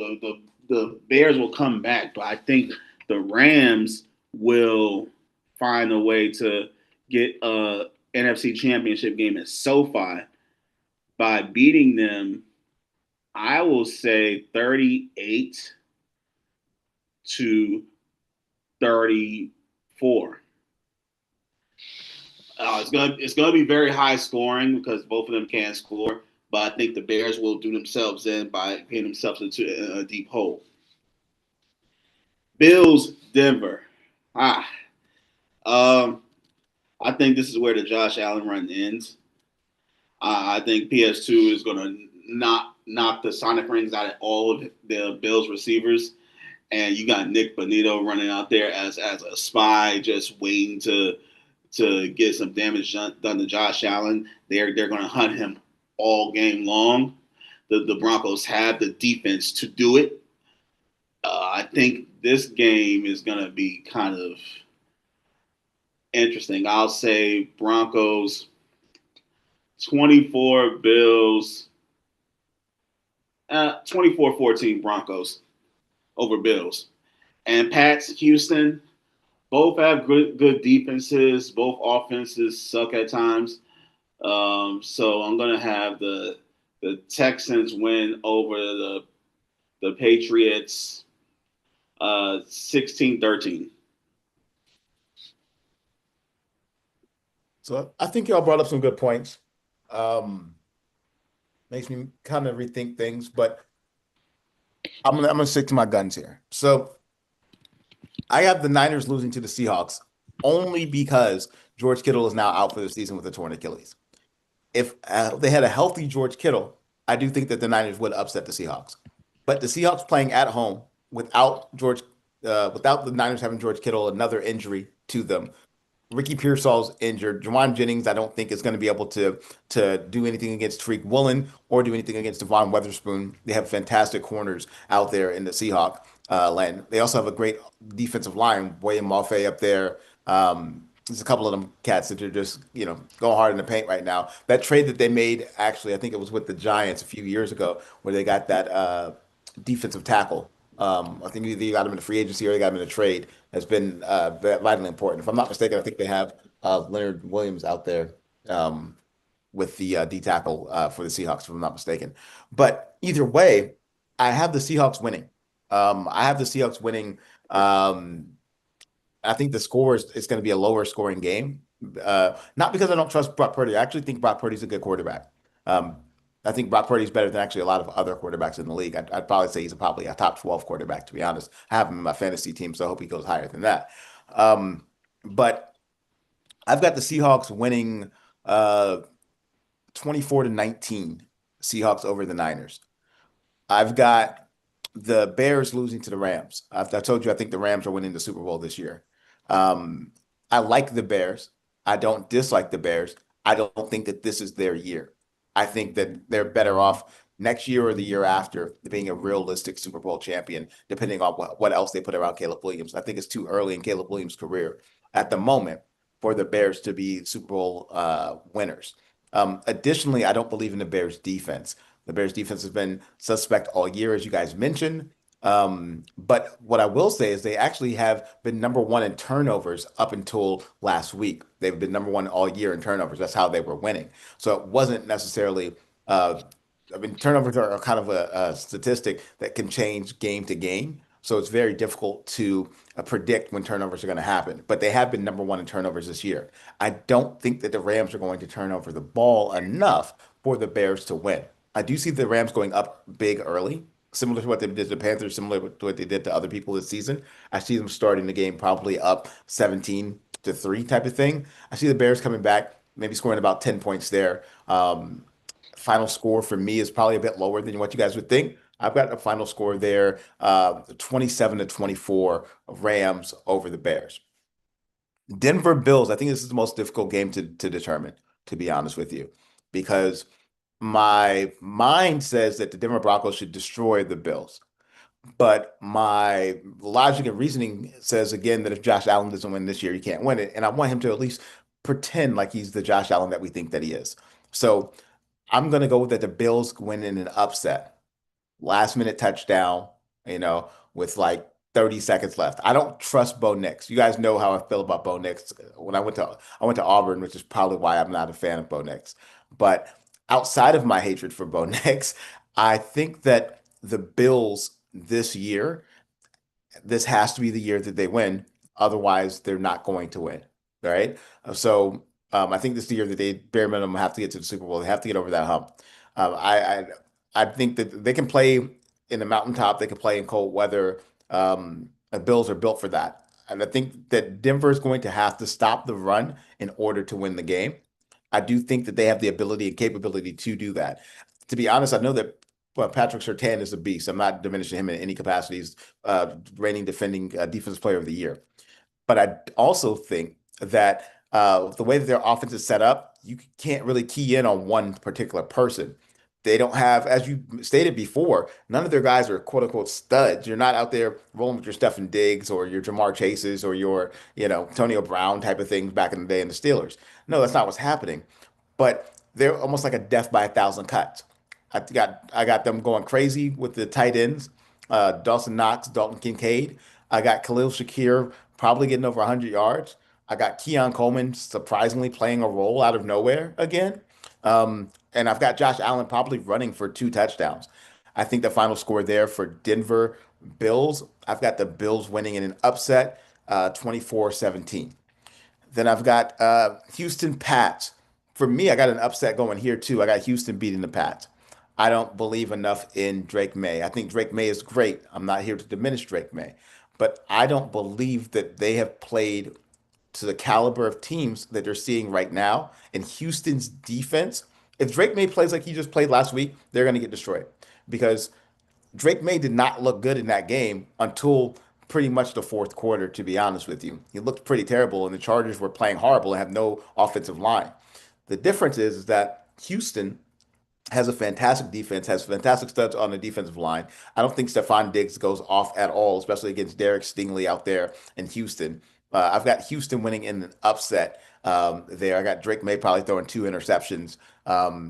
The Bears will come back, but I think the Rams will find a way to get a NFC Championship game at SoFi by beating them. I will say 38-34. It's gonna be very high scoring because both of them can score, but I think the Bears will do themselves in by getting themselves into a deep hole. Bills, Denver. I think this is where the Josh Allen run ends. I think PS2 is gonna knock the Sonic rings out of all of the Bills receivers, and you got Nick Bonito running out there as a spy, just waiting to get some damage done to Josh Allen. They're going to hunt him all game long. The Broncos have the defense to do it. I think this game is going to be kind of interesting. I'll say Broncos 24, Bills 24-14 Broncos over Bills. And Pats, Houston, both have good defenses. Both offenses suck at times. So I'm going to have the Texans win over the Patriots 16-13. So I think y'all brought up some good points. Makes me kind of rethink things, but I'm gonna stick to my guns here. So I have the Niners losing to the Seahawks only because George Kittle is now out for the season with a torn Achilles. If they had a healthy George Kittle, I do think that the Niners would upset the Seahawks. But the Seahawks playing at home without the Niners having George Kittle, another injury to them. Ricky Pearsall's injured. Juwan Jennings, I don't think is going to be able to do anything against Tariq Woolen or do anything against Devon Witherspoon. They have fantastic corners out there in the Seahawk land. They also have a great defensive line. William Mafe up there. There's a couple of them cats that are just, going hard in the paint right now. That trade that they made, actually, I think it was with the Giants a few years ago, where they got that defensive tackle. I think either you got him in the free agency or you got him in a trade. Has been vitally important. If I'm not mistaken, I think they have Leonard Williams out there with the D tackle for the Seahawks, if I'm not mistaken. But either way, I have the Seahawks winning. I have the Seahawks winning. I think the score is going to be a lower scoring game. Not because I don't trust Brock Purdy. I actually think Brock Purdy's a good quarterback. I think Brock Purdy's better than actually a lot of other quarterbacks in the league. I'd probably say he's probably a top 12 quarterback, to be honest. I have him in my fantasy team, so I hope he goes higher than that. But I've got the Seahawks winning 24-19, Seahawks over the Niners. I've got the Bears losing to the Rams. I told you I think the Rams are winning the Super Bowl this year. I like the Bears. I don't dislike the Bears. I don't think that this is their year. I think that they're better off next year or the year after being a realistic Super Bowl champion, depending on what else they put around Caleb Williams. I think it's too early in Caleb Williams' career at the moment for the Bears to be Super Bowl winners. Additionally, I don't believe in the Bears' defense. The Bears' defense has been suspect all year, as you guys mentioned. But what I will say is they actually have been number one in turnovers up until last week. They've been number one all year in turnovers. That's how they were winning. So it wasn't necessarily, I mean, turnovers are kind of a statistic that can change game to game. So it's very difficult to predict when turnovers are going to happen. But they have been number one in turnovers this year. I don't think that the Rams are going to turn over the ball enough for the Bears to win. I do see the Rams going up big early, similar to what they did to the Panthers, similar to what they did to other people this season. I see them starting the game probably up 17-3 type of thing. I see the Bears coming back, maybe scoring about 10 points there. Final score for me is probably a bit lower than what you guys would think. I've got a final score there, 27-24 Rams over the Bears. Denver Bills, I think this is the most difficult game to determine, to be honest with you, because my mind says that the Denver Broncos should destroy the Bills. But my logic and reasoning says again that if Josh Allen doesn't win this year, he can't win it. And I want him to at least pretend like he's the Josh Allen that we think that he is. So I'm going to go with that the Bills win in an upset. Last minute touchdown, with like 30 seconds left. I don't trust Bo Nix. You guys know how I feel about Bo Nix. When I went to Auburn, which is probably why I'm not a fan of Bo Nix. But outside of my hatred for Bo Nix, I think that the Bills this year, this has to be the year that they win. Otherwise, they're not going to win. Right? So I think this is the year that they bare minimum have to get to the Super Bowl. They have to get over that hump. I think that they can play in the mountaintop. They can play in cold weather. The Bills are built for that. And I think that Denver is going to have to stop the run in order to win the game. I do think that they have the ability and capability to do that. To be honest, I know that Patrick Surtain is a beast. I'm not diminishing him in any capacities, reigning defending defensive player of the year. But I also think that the way that their offense is set up, you can't really key in on one particular person. They don't have, as you stated before, none of their guys are quote unquote studs. You're not out there rolling with your Stefan Diggs or your Jamar Chases or your, Antonio Brown type of things back in the day in the Steelers. No, that's not what's happening. But they're almost like a death by a thousand cuts. I got them going crazy with the tight ends, Dawson Knox, Dalton Kincaid. I got Khalil Shakir probably getting over 100 yards. I got Keon Coleman surprisingly playing a role out of nowhere again. And I've got Josh Allen probably running for 2 touchdowns. I think the final score there for Denver Bills, I've got the Bills winning in an upset, 24-17. Then I've got Houston Pats. For me, I got an upset going here too. I got Houston beating the Pats. I don't believe enough in Drake May. I think Drake May is great. I'm not here to diminish Drake May, but I don't believe that they have played to the caliber of teams that they're seeing right now. And Houston's defense, if Drake May plays like he just played last week, they're going to get destroyed because Drake May did not look good in that game until pretty much the fourth quarter, to be honest with you. He looked pretty terrible, and the Chargers were playing horrible and have no offensive line. The difference is that Houston has a fantastic defense, has fantastic studs on the defensive line. I don't think Stephon Diggs goes off at all, especially against Derek Stingley out there in Houston. I've got Houston winning in an upset there. I got Drake May probably throwing 2 interceptions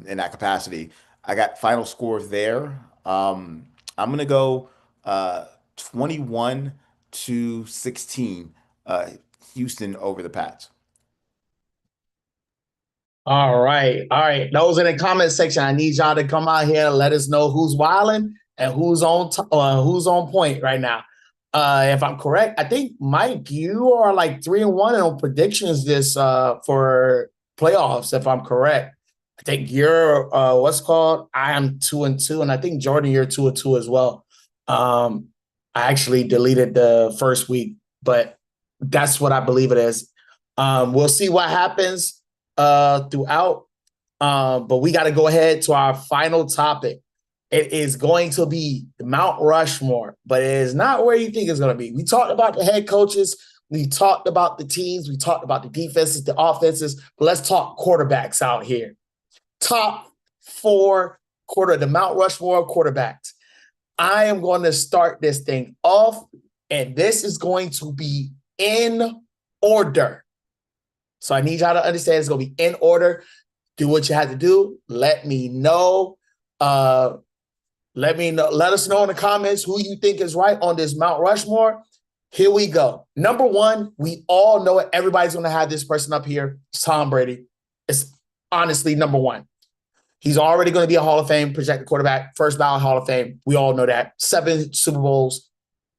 in that capacity. I got final score there. I'm gonna go 21-16, Houston over the Pats. All right. All right. Those in the comment section, I need y'all to come out here and let us know who's wilding and who's on point right now. If I'm correct, I think Mike, you are like 3-1 on predictions this for playoffs. If I'm correct, I think you're I am 2-2, and I think Jordan, you're 2-2 as well. I actually deleted the first week, but that's what I believe it is. We'll see what happens throughout. But we got to go ahead to our final topic. It is going to be Mount Rushmore, but it is not where you think it's going to be. We talked about the head coaches. We talked about the teams. We talked about the defenses, the offenses. But let's talk quarterbacks out here. Top 4 the Mount Rushmore quarterbacks. I am going to start this thing off, and this is going to be in order. So I need y'all to understand it's going to be in order. Do what you have to do. Let me know Let us know in the comments who you think is right on this Mount Rushmore. Here we go. Number one, we all know it. Everybody's going to have this person up here. It's Tom Brady. It's honestly number one. He's already going to be a Hall of Fame projected quarterback, first ballot Hall of Fame. We all know that. 7 Super Bowls,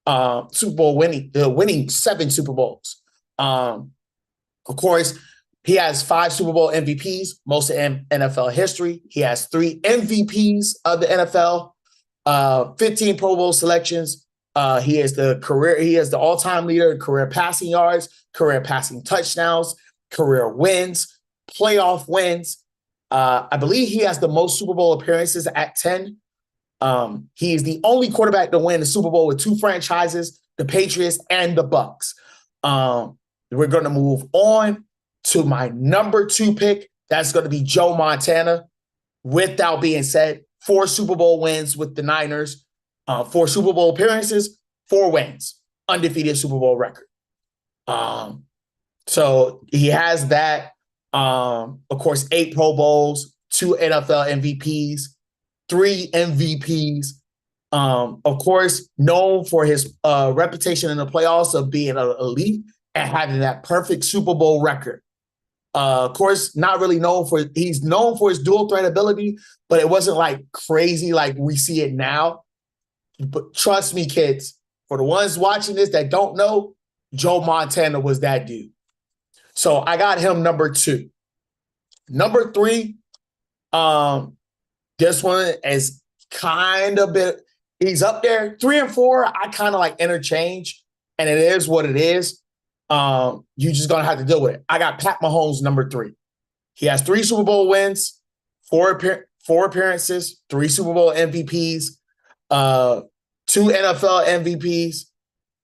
Super Bowl winning 7 Super Bowls. Of course, he has 5 Super Bowl MVPs, most in NFL history. He has 3 MVPs of the NFL, 15 Pro Bowl selections. He is the all-time leader in career passing yards, career passing touchdowns, career wins, playoff wins. I believe he has the most Super Bowl appearances at 10. He is the only quarterback to win the Super Bowl with 2 franchises, the Patriots and the Bucks. We're going to move on to my number 2 pick. That's going to be Joe Montana. With that being said, 4 Super Bowl wins with the Niners, 4 Super Bowl appearances, 4 wins, undefeated Super Bowl record. So he has that. Of course, 8 Pro Bowls, 2 NFL MVPs, 3 MVPs. Of course, known for his reputation in the playoffs of being an elite and having that perfect Super Bowl record. Of course, not really known for, he's known for his dual threat ability, but it wasn't like crazy like we see it now. But trust me, kids, for the ones watching this that don't know, Joe Montana was that dude. So I got him number 2. Number 3, this one is kind of bit, he's up there. 3 and 4, I kind of like interchange, and it is what it is. You just gonna have to deal with it. I got Pat Mahomes number 3. He has 3 Super Bowl wins, 4 appearances, 3 Super Bowl MVPs, 2 NFL MVPs.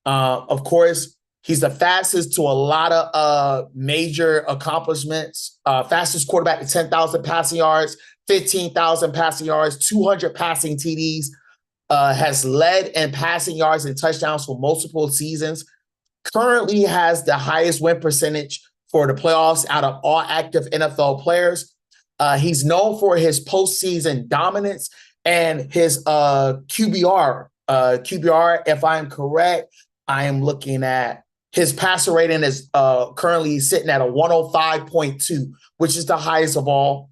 Of course, he's the fastest to a lot of major accomplishments. Fastest quarterback to 10,000 passing yards, 15,000 passing yards, 200 passing TDs. Has led in passing yards and touchdowns for multiple seasons. Currently has the highest win percentage for the playoffs out of all active NFL players. He's known for his postseason dominance and his QBR. QBR, if I'm correct, I am looking at his passer rating is currently sitting at a 105.2, which is the highest of all,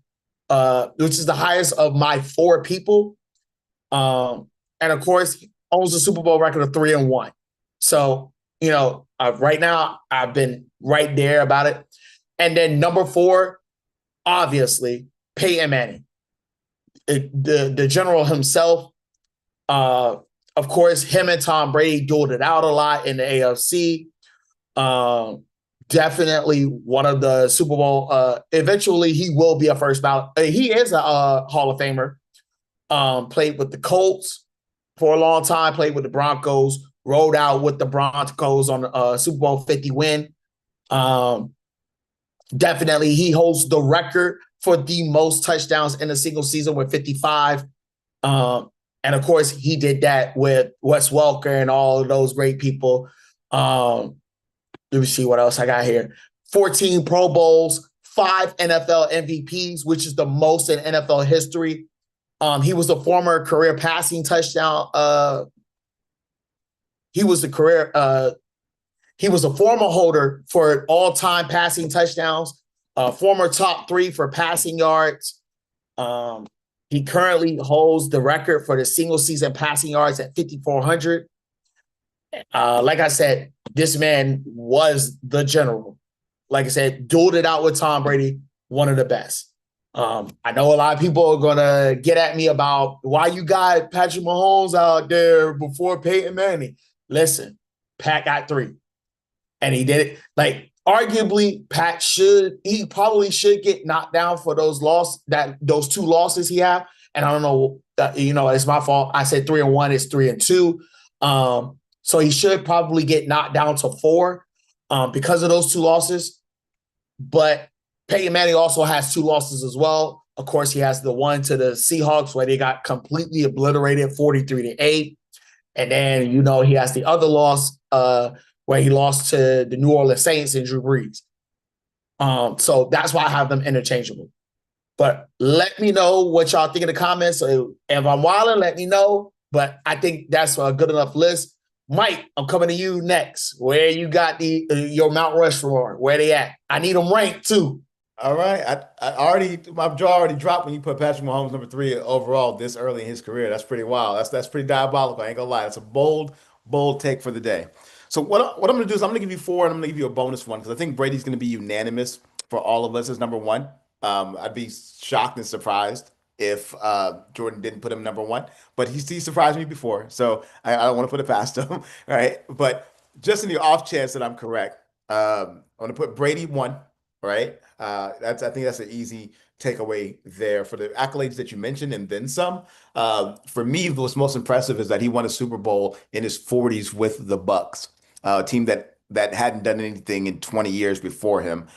which is the highest of my 4 people. And of course, he owns a Super Bowl record of 3 and 1. So, you know, right now I've been right there about it. And then number 4, obviously, Peyton Manning, the general himself. Of course, him and Tom Brady dueled it out a lot in the AFC. Definitely one of the Super Bowl. Eventually, he will be a first ballot. He is a Hall of Famer. Played with the Colts for a long time. Played with the Broncos. Rolled out with the Broncos on the Super Bowl 50 win. Definitely, he holds the record for the most touchdowns in a single season with 55. And of course, he did that with Wes Welker and all of those great people. Let me see what else I got here. 14 Pro Bowls, 5 NFL MVPs, which is the most in NFL history. He was a former career passing touchdown. He was a former holder for all-time passing touchdowns, former top 3 for passing yards. He currently holds the record for the single season passing yards at 5,400. Like I said, this man was the general. Like I said, dueled it out with Tom Brady, one of the best. I know a lot of people are going to get at me about why you got Patrick Mahomes out there before Peyton Manning. Listen, Pat got 3. And he did it. Like, arguably, he probably should get knocked down for those 2 losses he had. And I don't know, it's my fault. I said 3 and 1, it's 3 and 2. So he should probably get knocked down to 4 because of those 2 losses. But Peyton Manning also has 2 losses as well. Of course, he has the one to the Seahawks where they got completely obliterated, 43-8. And then, he has the other loss where he lost to the New Orleans Saints and Drew Brees. So that's why I have them interchangeable. But let me know what y'all think in the comments. So if I'm wilding, let me know. But I think that's a good enough list. Mike, I'm coming to you next. Where you got your Mount Rushmore? Where they at? I need them ranked too. All right. My jaw already dropped when you put Patrick Mahomes number 3 overall this early in his career. That's pretty wild. That's pretty diabolical. I ain't gonna lie. That's a bold take for the day. So what I'm gonna do is I'm gonna give you four and I'm gonna give you a bonus one because I think Brady's gonna be unanimous for all of us as number one. I'd be shocked and surprised if Jordan didn't put him number one, but he surprised me before, so I don't want to put it past him, right? But just in the off chance that I'm correct, I'm gonna put Brady one, right? I think that's an easy takeaway there for the accolades that you mentioned and then some. For me, what's most impressive is that he won a Super Bowl in his 40s with the Bucks, a team that hadn't done anything in 20 years before him,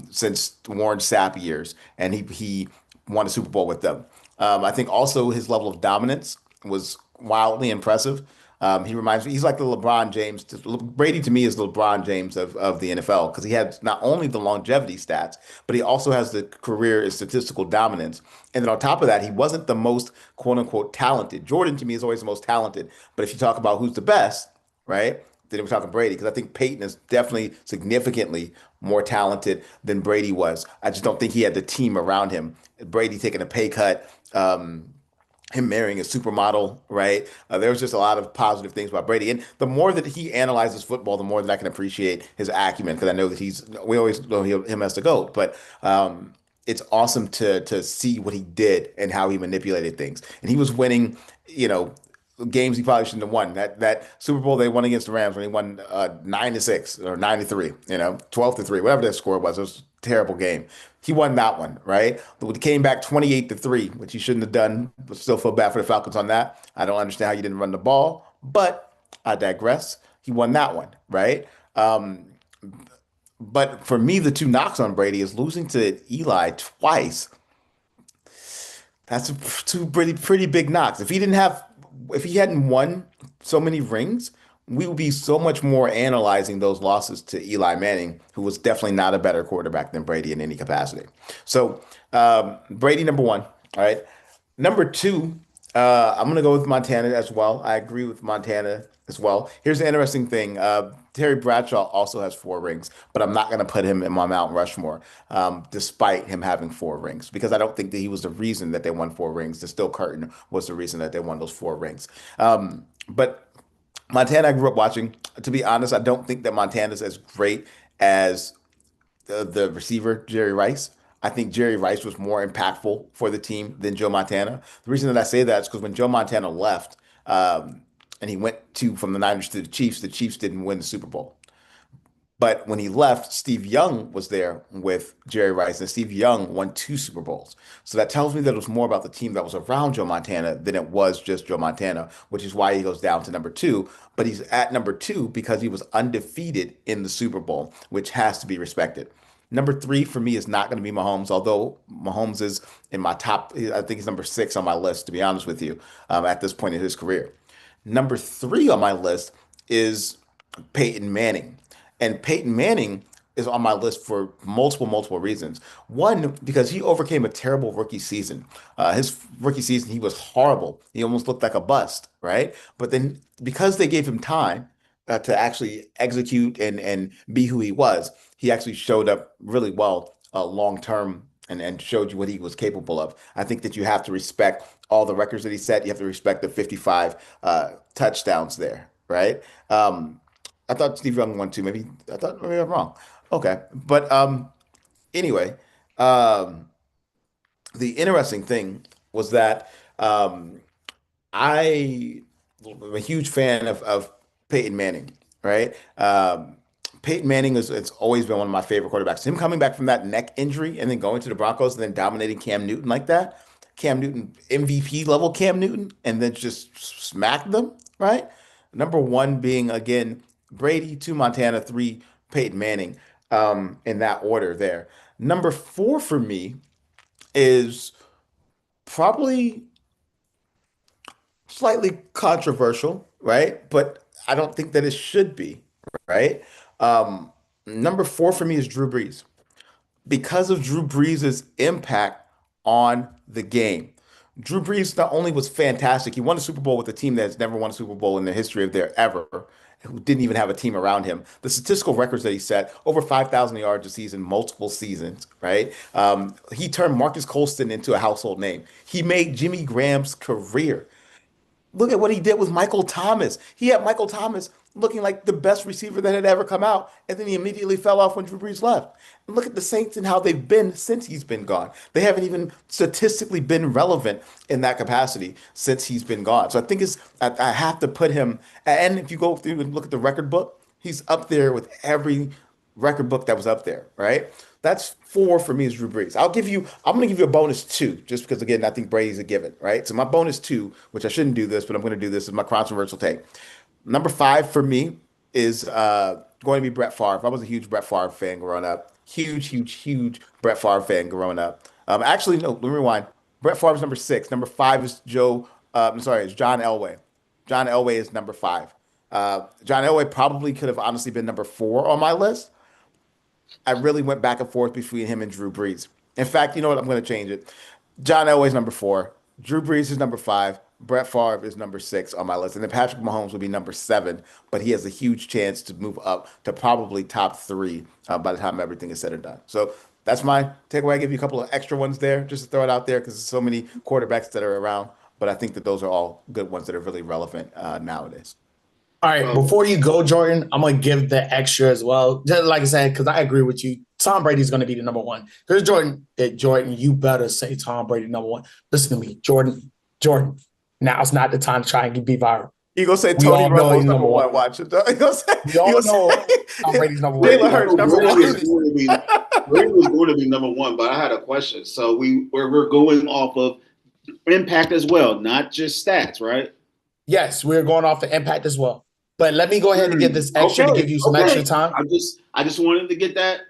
since Warren Sapp years, and he won a Super Bowl with them. I think also his level of dominance was wildly impressive. He reminds me, he's like the LeBron James. Brady to me is the LeBron James of the NFL because he has not only the longevity stats, but he also has the career and statistical dominance. And then on top of that, he wasn't the most quote unquote talented. Jordan to me is always the most talented. But if you talk about who's the best, right? Then we're talking Brady because I think Peyton is definitely significantly more talented than Brady was. I just don't think he had the team around him. Brady taking a pay cut. Him marrying a supermodel, right? There was just a lot of positive things about Brady. And the more that he analyzes football, the more that I can appreciate his acumen because I know that we always know him as the GOAT, but it's awesome to see what he did and how he manipulated things. And he was winning, you know, games he probably shouldn't have won. That Super Bowl they won against the Rams when he won 9-6 or 9-3, 12-3, whatever that score was. It was a terrible game. He won that one, right? But he came back 28-3, which he shouldn't have done. But still feel bad for the Falcons on that. I don't understand how you didn't run the ball, but I digress. He won that one, right? But for me, the two knocks on Brady is losing to Eli twice. That's two pretty big knocks. If he hadn't won so many rings, we would be so much more analyzing those losses to Eli Manning, who was definitely not a better quarterback than Brady in any capacity. So Brady number one, all right. Number two, I'm gonna go with Montana as well. I agree with Montana as well. Here's the interesting thing. Terry Bradshaw also has 4 rings, but I'm not gonna put him in my Mount Rushmore, despite him having 4 rings, because I don't think that he was the reason that they won 4 rings. The Still Curtain was the reason that they won those 4 rings. But Montana, I grew up watching. To be honest, I don't think that Montana's as great as the receiver, Jerry Rice. I think Jerry Rice was more impactful for the team than Joe Montana. The reason that I say that is because when Joe Montana left, and he went from the Niners to the Chiefs didn't win the Super Bowl. But when he left, Steve Young was there with Jerry Rice, and Steve Young won 2 Super Bowls. So that tells me that it was more about the team that was around Joe Montana than it was just Joe Montana, which is why he goes down to number two. But he's at number two because he was undefeated in the Super Bowl, which has to be respected. Number three for me is not going to be Mahomes, although Mahomes is in my top. I think he's number 6 on my list, to be honest with you, at this point in his career. Number 3 on my list is Peyton Manning. And Peyton Manning is on my list for multiple reasons. One, because he overcame a terrible rookie season. His rookie season, he was horrible. He almost looked like a bust, right? But then because they gave him time to actually execute and be who he actually showed up really well long term and showed you what he was capable of. I think that you have to respect all the records that he set. You have to respect the 55 touchdowns there, right? I thought Steve Young won too. Maybe I'm wrong. Okay, but anyway, um, the interesting thing was that I am a huge fan of Peyton Manning, right? Peyton Manning is it's always been one of my favorite quarterbacks. Him coming back from that neck injury and then going to the Broncos and then dominating Cam Newton like that. Cam Newton, MVP level Cam Newton, and then just smacked them, right? Number one being again Brady, two Montana, three Peyton Manning, in that order there. Number four for me is probably slightly controversial, right? But I don't think that it should be, right? Number four for me is Drew Brees because of Drew Brees' impact on the game. Drew Brees not only was fantastic, he won a Super Bowl with a team that's never won a Super Bowl in the history of their ever, who didn't even have a team around him. The statistical records that he set, over 5,000 yards a season, multiple seasons, right? He turned Marcus Colston into a household name. He made Jimmy Graham's career. Look at what he did with Michael Thomas. He had Michael Thomas looking like the best receiver that had ever come out, and then he immediately fell off when Drew Brees left. And look at the Saints and how they've been since he's been gone. They haven't even statistically been relevant in that capacity since he's been gone. So I think I have to put him. And if you go through and look at the record book, he's up there with every record book that was up there, right? That's 4 for me is Drew Brees. I'm going to give you a bonus 2, just because, again, I think Brady's a given, right? So my bonus 2, which I shouldn't do this, but I'm going to do this, is my controversial take. Number 5 for me is going to be Brett Favre. I was a huge Brett Favre fan growing up. Huge Brett Favre fan growing up. Actually, no, let me rewind. Brett Favre is number 6. Number 5 is it's John Elway. John Elway is number 5. John Elway probably could have honestly been number 4 on my list. I really went back and forth between him and Drew Brees. In fact, you know what? I'm going to change it. John Elway's number 4. Drew Brees is number 5. Brett Favre is number 6 on my list. And then Patrick Mahomes will be number 7, but he has a huge chance to move up to probably top 3 by the time everything is said and done. So that's my takeaway. I give you a couple of extra ones there just to throw it out there because there's so many quarterbacks that are around. But I think that those are all good ones that are really relevant nowadays. All right, before you go, Jordan, I'm going to give the extra as well. Just like I said, because I agree with you. Tom Brady's going to be the number 1. Because Jordan, you better say Tom Brady number 1. Listen to me, Jordan, now's not the time to try and be viral. You gonna say Tony Romo's number 1? Watch it. We all know Tom Brady's number 1. Jalen Hurts number 1. Brady was going to be number 1, but I had a question. So we're going off of impact as well, not just stats, right? Yes, we're going off the impact as well. But let me go ahead and get this extra to give you some extra time. I just wanted to get that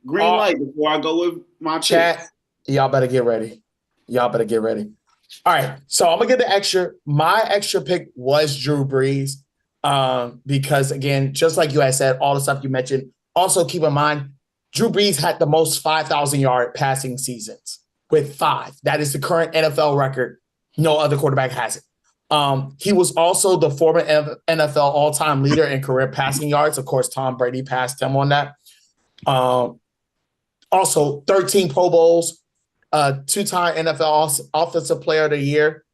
green light before I go with my chat. pick. Y'all better get ready. All right, so I'm gonna get the extra. My extra pick was Drew Brees, because again, just like you had said, all the stuff you mentioned. Also, keep in mind, Drew Brees had the most 5,000-yard passing seasons with 5. That is the current NFL record. No other quarterback has it. He was also the former NFL all-time leader in career passing yards. Of course, Tom Brady passed him on that. Also, 13 Pro Bowls, 2-time NFL Offensive Player of the Year,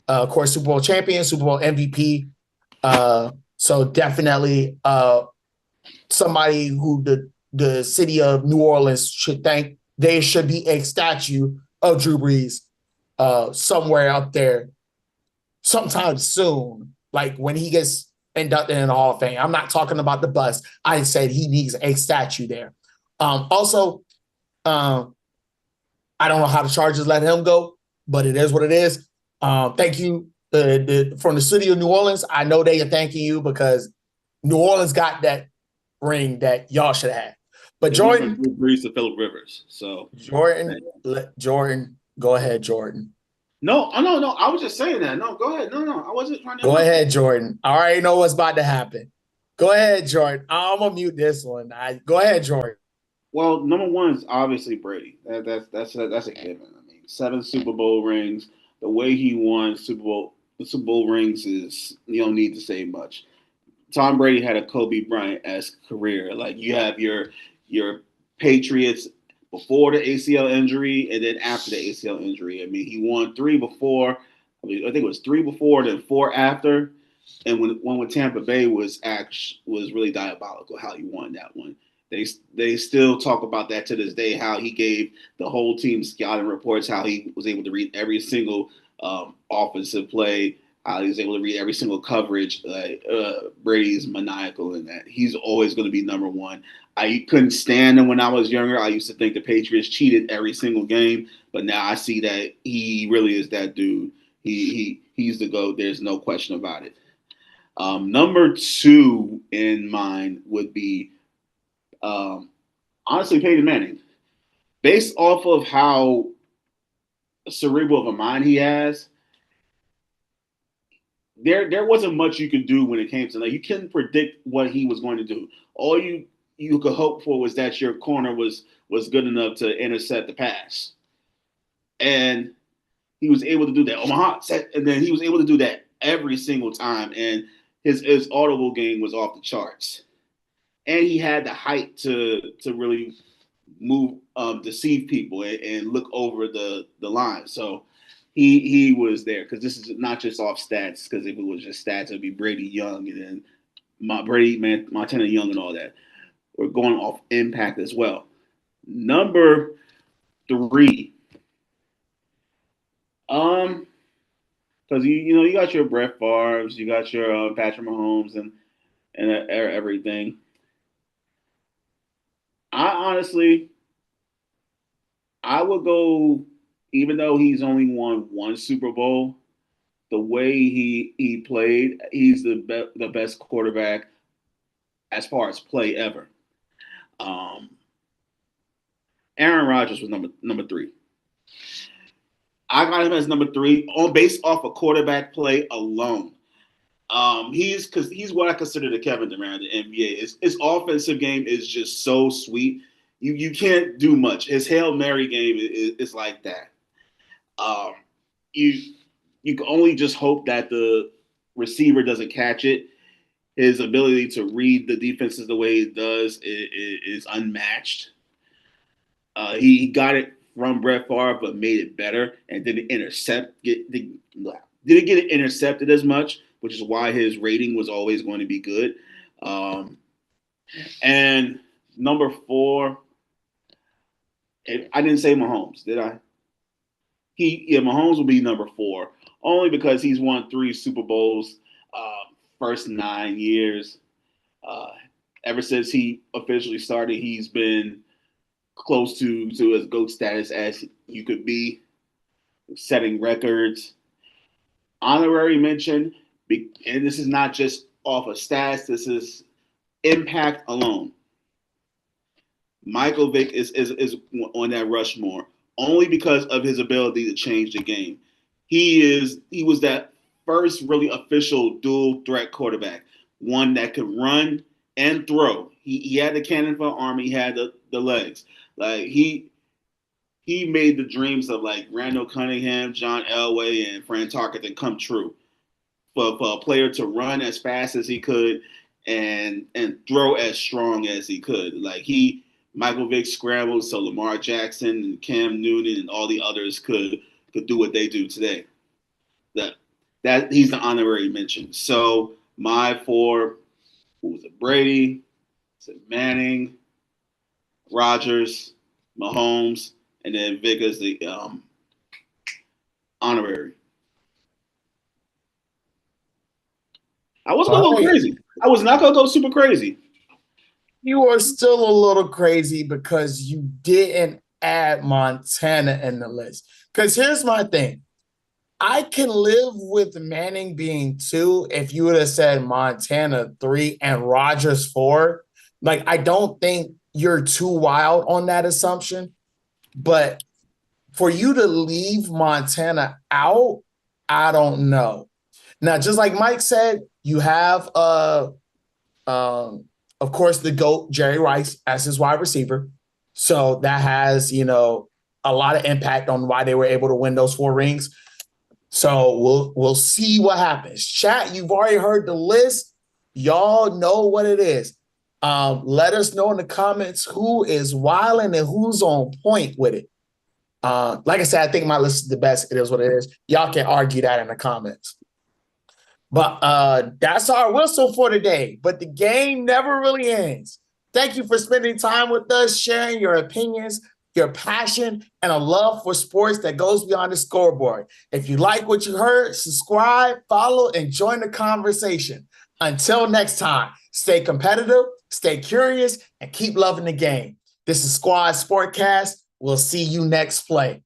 of course, Super Bowl champion, Super Bowl MVP. So definitely somebody who the city of New Orleans should thank. There should be a statue of Drew Brees somewhere up there sometime soon, like when he gets inducted in the Hall of Fame. I'm not talking about the bus. I said he needs a statue there. Also, I don't know how the Chargers let him go, but it is what it is. Thank you from the city of New Orleans. I know they are thanking you because New Orleans got that ring that y'all should have. But Jordan, Drew Brees to Phillip Rivers. So Jordan, go ahead, Jordan. No. I was just saying that. No, go ahead. No. I wasn't trying to. Go ahead, Jordan. I already know what's about to happen. Go ahead, Jordan. I'm gonna mute this one. Go ahead, Jordan. Well, number 1 is obviously Brady. That's a given. I mean, 7 Super Bowl rings. The way he won the Super Bowl rings is you don't need to say much. Tom Brady had a Kobe Bryant-esque career. Like you have your Patriots before the ACL injury and then after the ACL injury. I mean, he won 3 before. I think it was 3 before, then 4 after. And one with Tampa Bay was really diabolical how he won that one. They still talk about that to this day, how he gave the whole team scouting reports, how he was able to read every single offensive play, how he was able to read every single coverage. Brady's maniacal in that. He's always going to be number 1. I couldn't stand him when I was younger. I used to think the Patriots cheated every single game, but now I see that he really is that dude. He's the GOAT. There's no question about it. Number 2 in mine would be honestly Peyton Manning. Based off of how cerebral of a mind he has, there wasn't much you could do when it came to that. You couldn't predict what he was going to do. All you could hope for was that your corner was good enough to intercept the pass. And he was able to do that. Omaha, and then he was able to do that every single time. And his audible game was off the charts. And he had the height to really move, deceive people and look over the line. So he was there, because this is not just off stats. Because if it was just stats, it'd be Brady Young and then Montana Young and all that. We're going off impact as well. Number 3. Because you got your Brett Favre's, you got your Patrick Mahomes and everything. I would go, even though he's only won 1 Super Bowl, the way he played, he's the best quarterback as far as play ever. Aaron Rodgers was number 3. I got him as number 3 based off of quarterback play alone. He's what I consider the Kevin Durant of the NBA. His offensive game is just so sweet. You can't do much. His Hail Mary game is like that. You can only just hope that the receiver doesn't catch it. His ability to read the defenses the way he does is unmatched. He got it from Brett Favre, but made it better and didn't get it intercepted as much, which is why his rating was always going to be good. And number 4, I didn't say Mahomes, did I? Mahomes will be number 4, only because he's won 3 Super Bowls, first 9 years. Ever since he officially started, he's been close to his GOAT status as you could be, setting records. Honorary mention, and this is not just off of stats, this is impact alone. Michael Vick is on that Rushmore only because of his ability to change the game. He was that first really official dual threat quarterback, one that could run and throw. He had the cannon for arm, he had the legs. Like he made the dreams of like Randall Cunningham, John Elway, and Fran Tarkenton come true. For a player to run as fast as he could and throw as strong as he could. Like Michael Vick scrambled so Lamar Jackson and Cam Newton and all the others could do what they do today. That he's the honorary mention. So my 4, who was it? Brady, Manning, Rodgers, Mahomes, and then Vick is the honorary. I wasn't going to go crazy. I was not going to go super crazy. You are still a little crazy because you didn't add Montana in the list. Because here's my thing. I can live with Manning being 2 if you would have said Montana 3 and Rodgers 4. Like, I don't think you're too wild on that assumption. But for you to leave Montana out, I don't know. Now, just like Mike said, you have, of course, the GOAT, Jerry Rice, as his wide receiver. So that has, a lot of impact on why they were able to win those 4 rings. So we'll see what happens. Chat, you've already heard the list. Y'all know what it is. Let us know in the comments who is wilding and who's on point with it. Like I said, I think my list is the best. It is what it is. Y'all can argue that in the comments. But that's our whistle for today. But the game never really ends. Thank you for spending time with us, sharing your opinions, your passion, and a love for sports that goes beyond the scoreboard. If you like what you heard, subscribe, follow, and join the conversation. Until next time, stay competitive, stay curious, and keep loving the game. This is SquadSportsCast. We'll see you next play.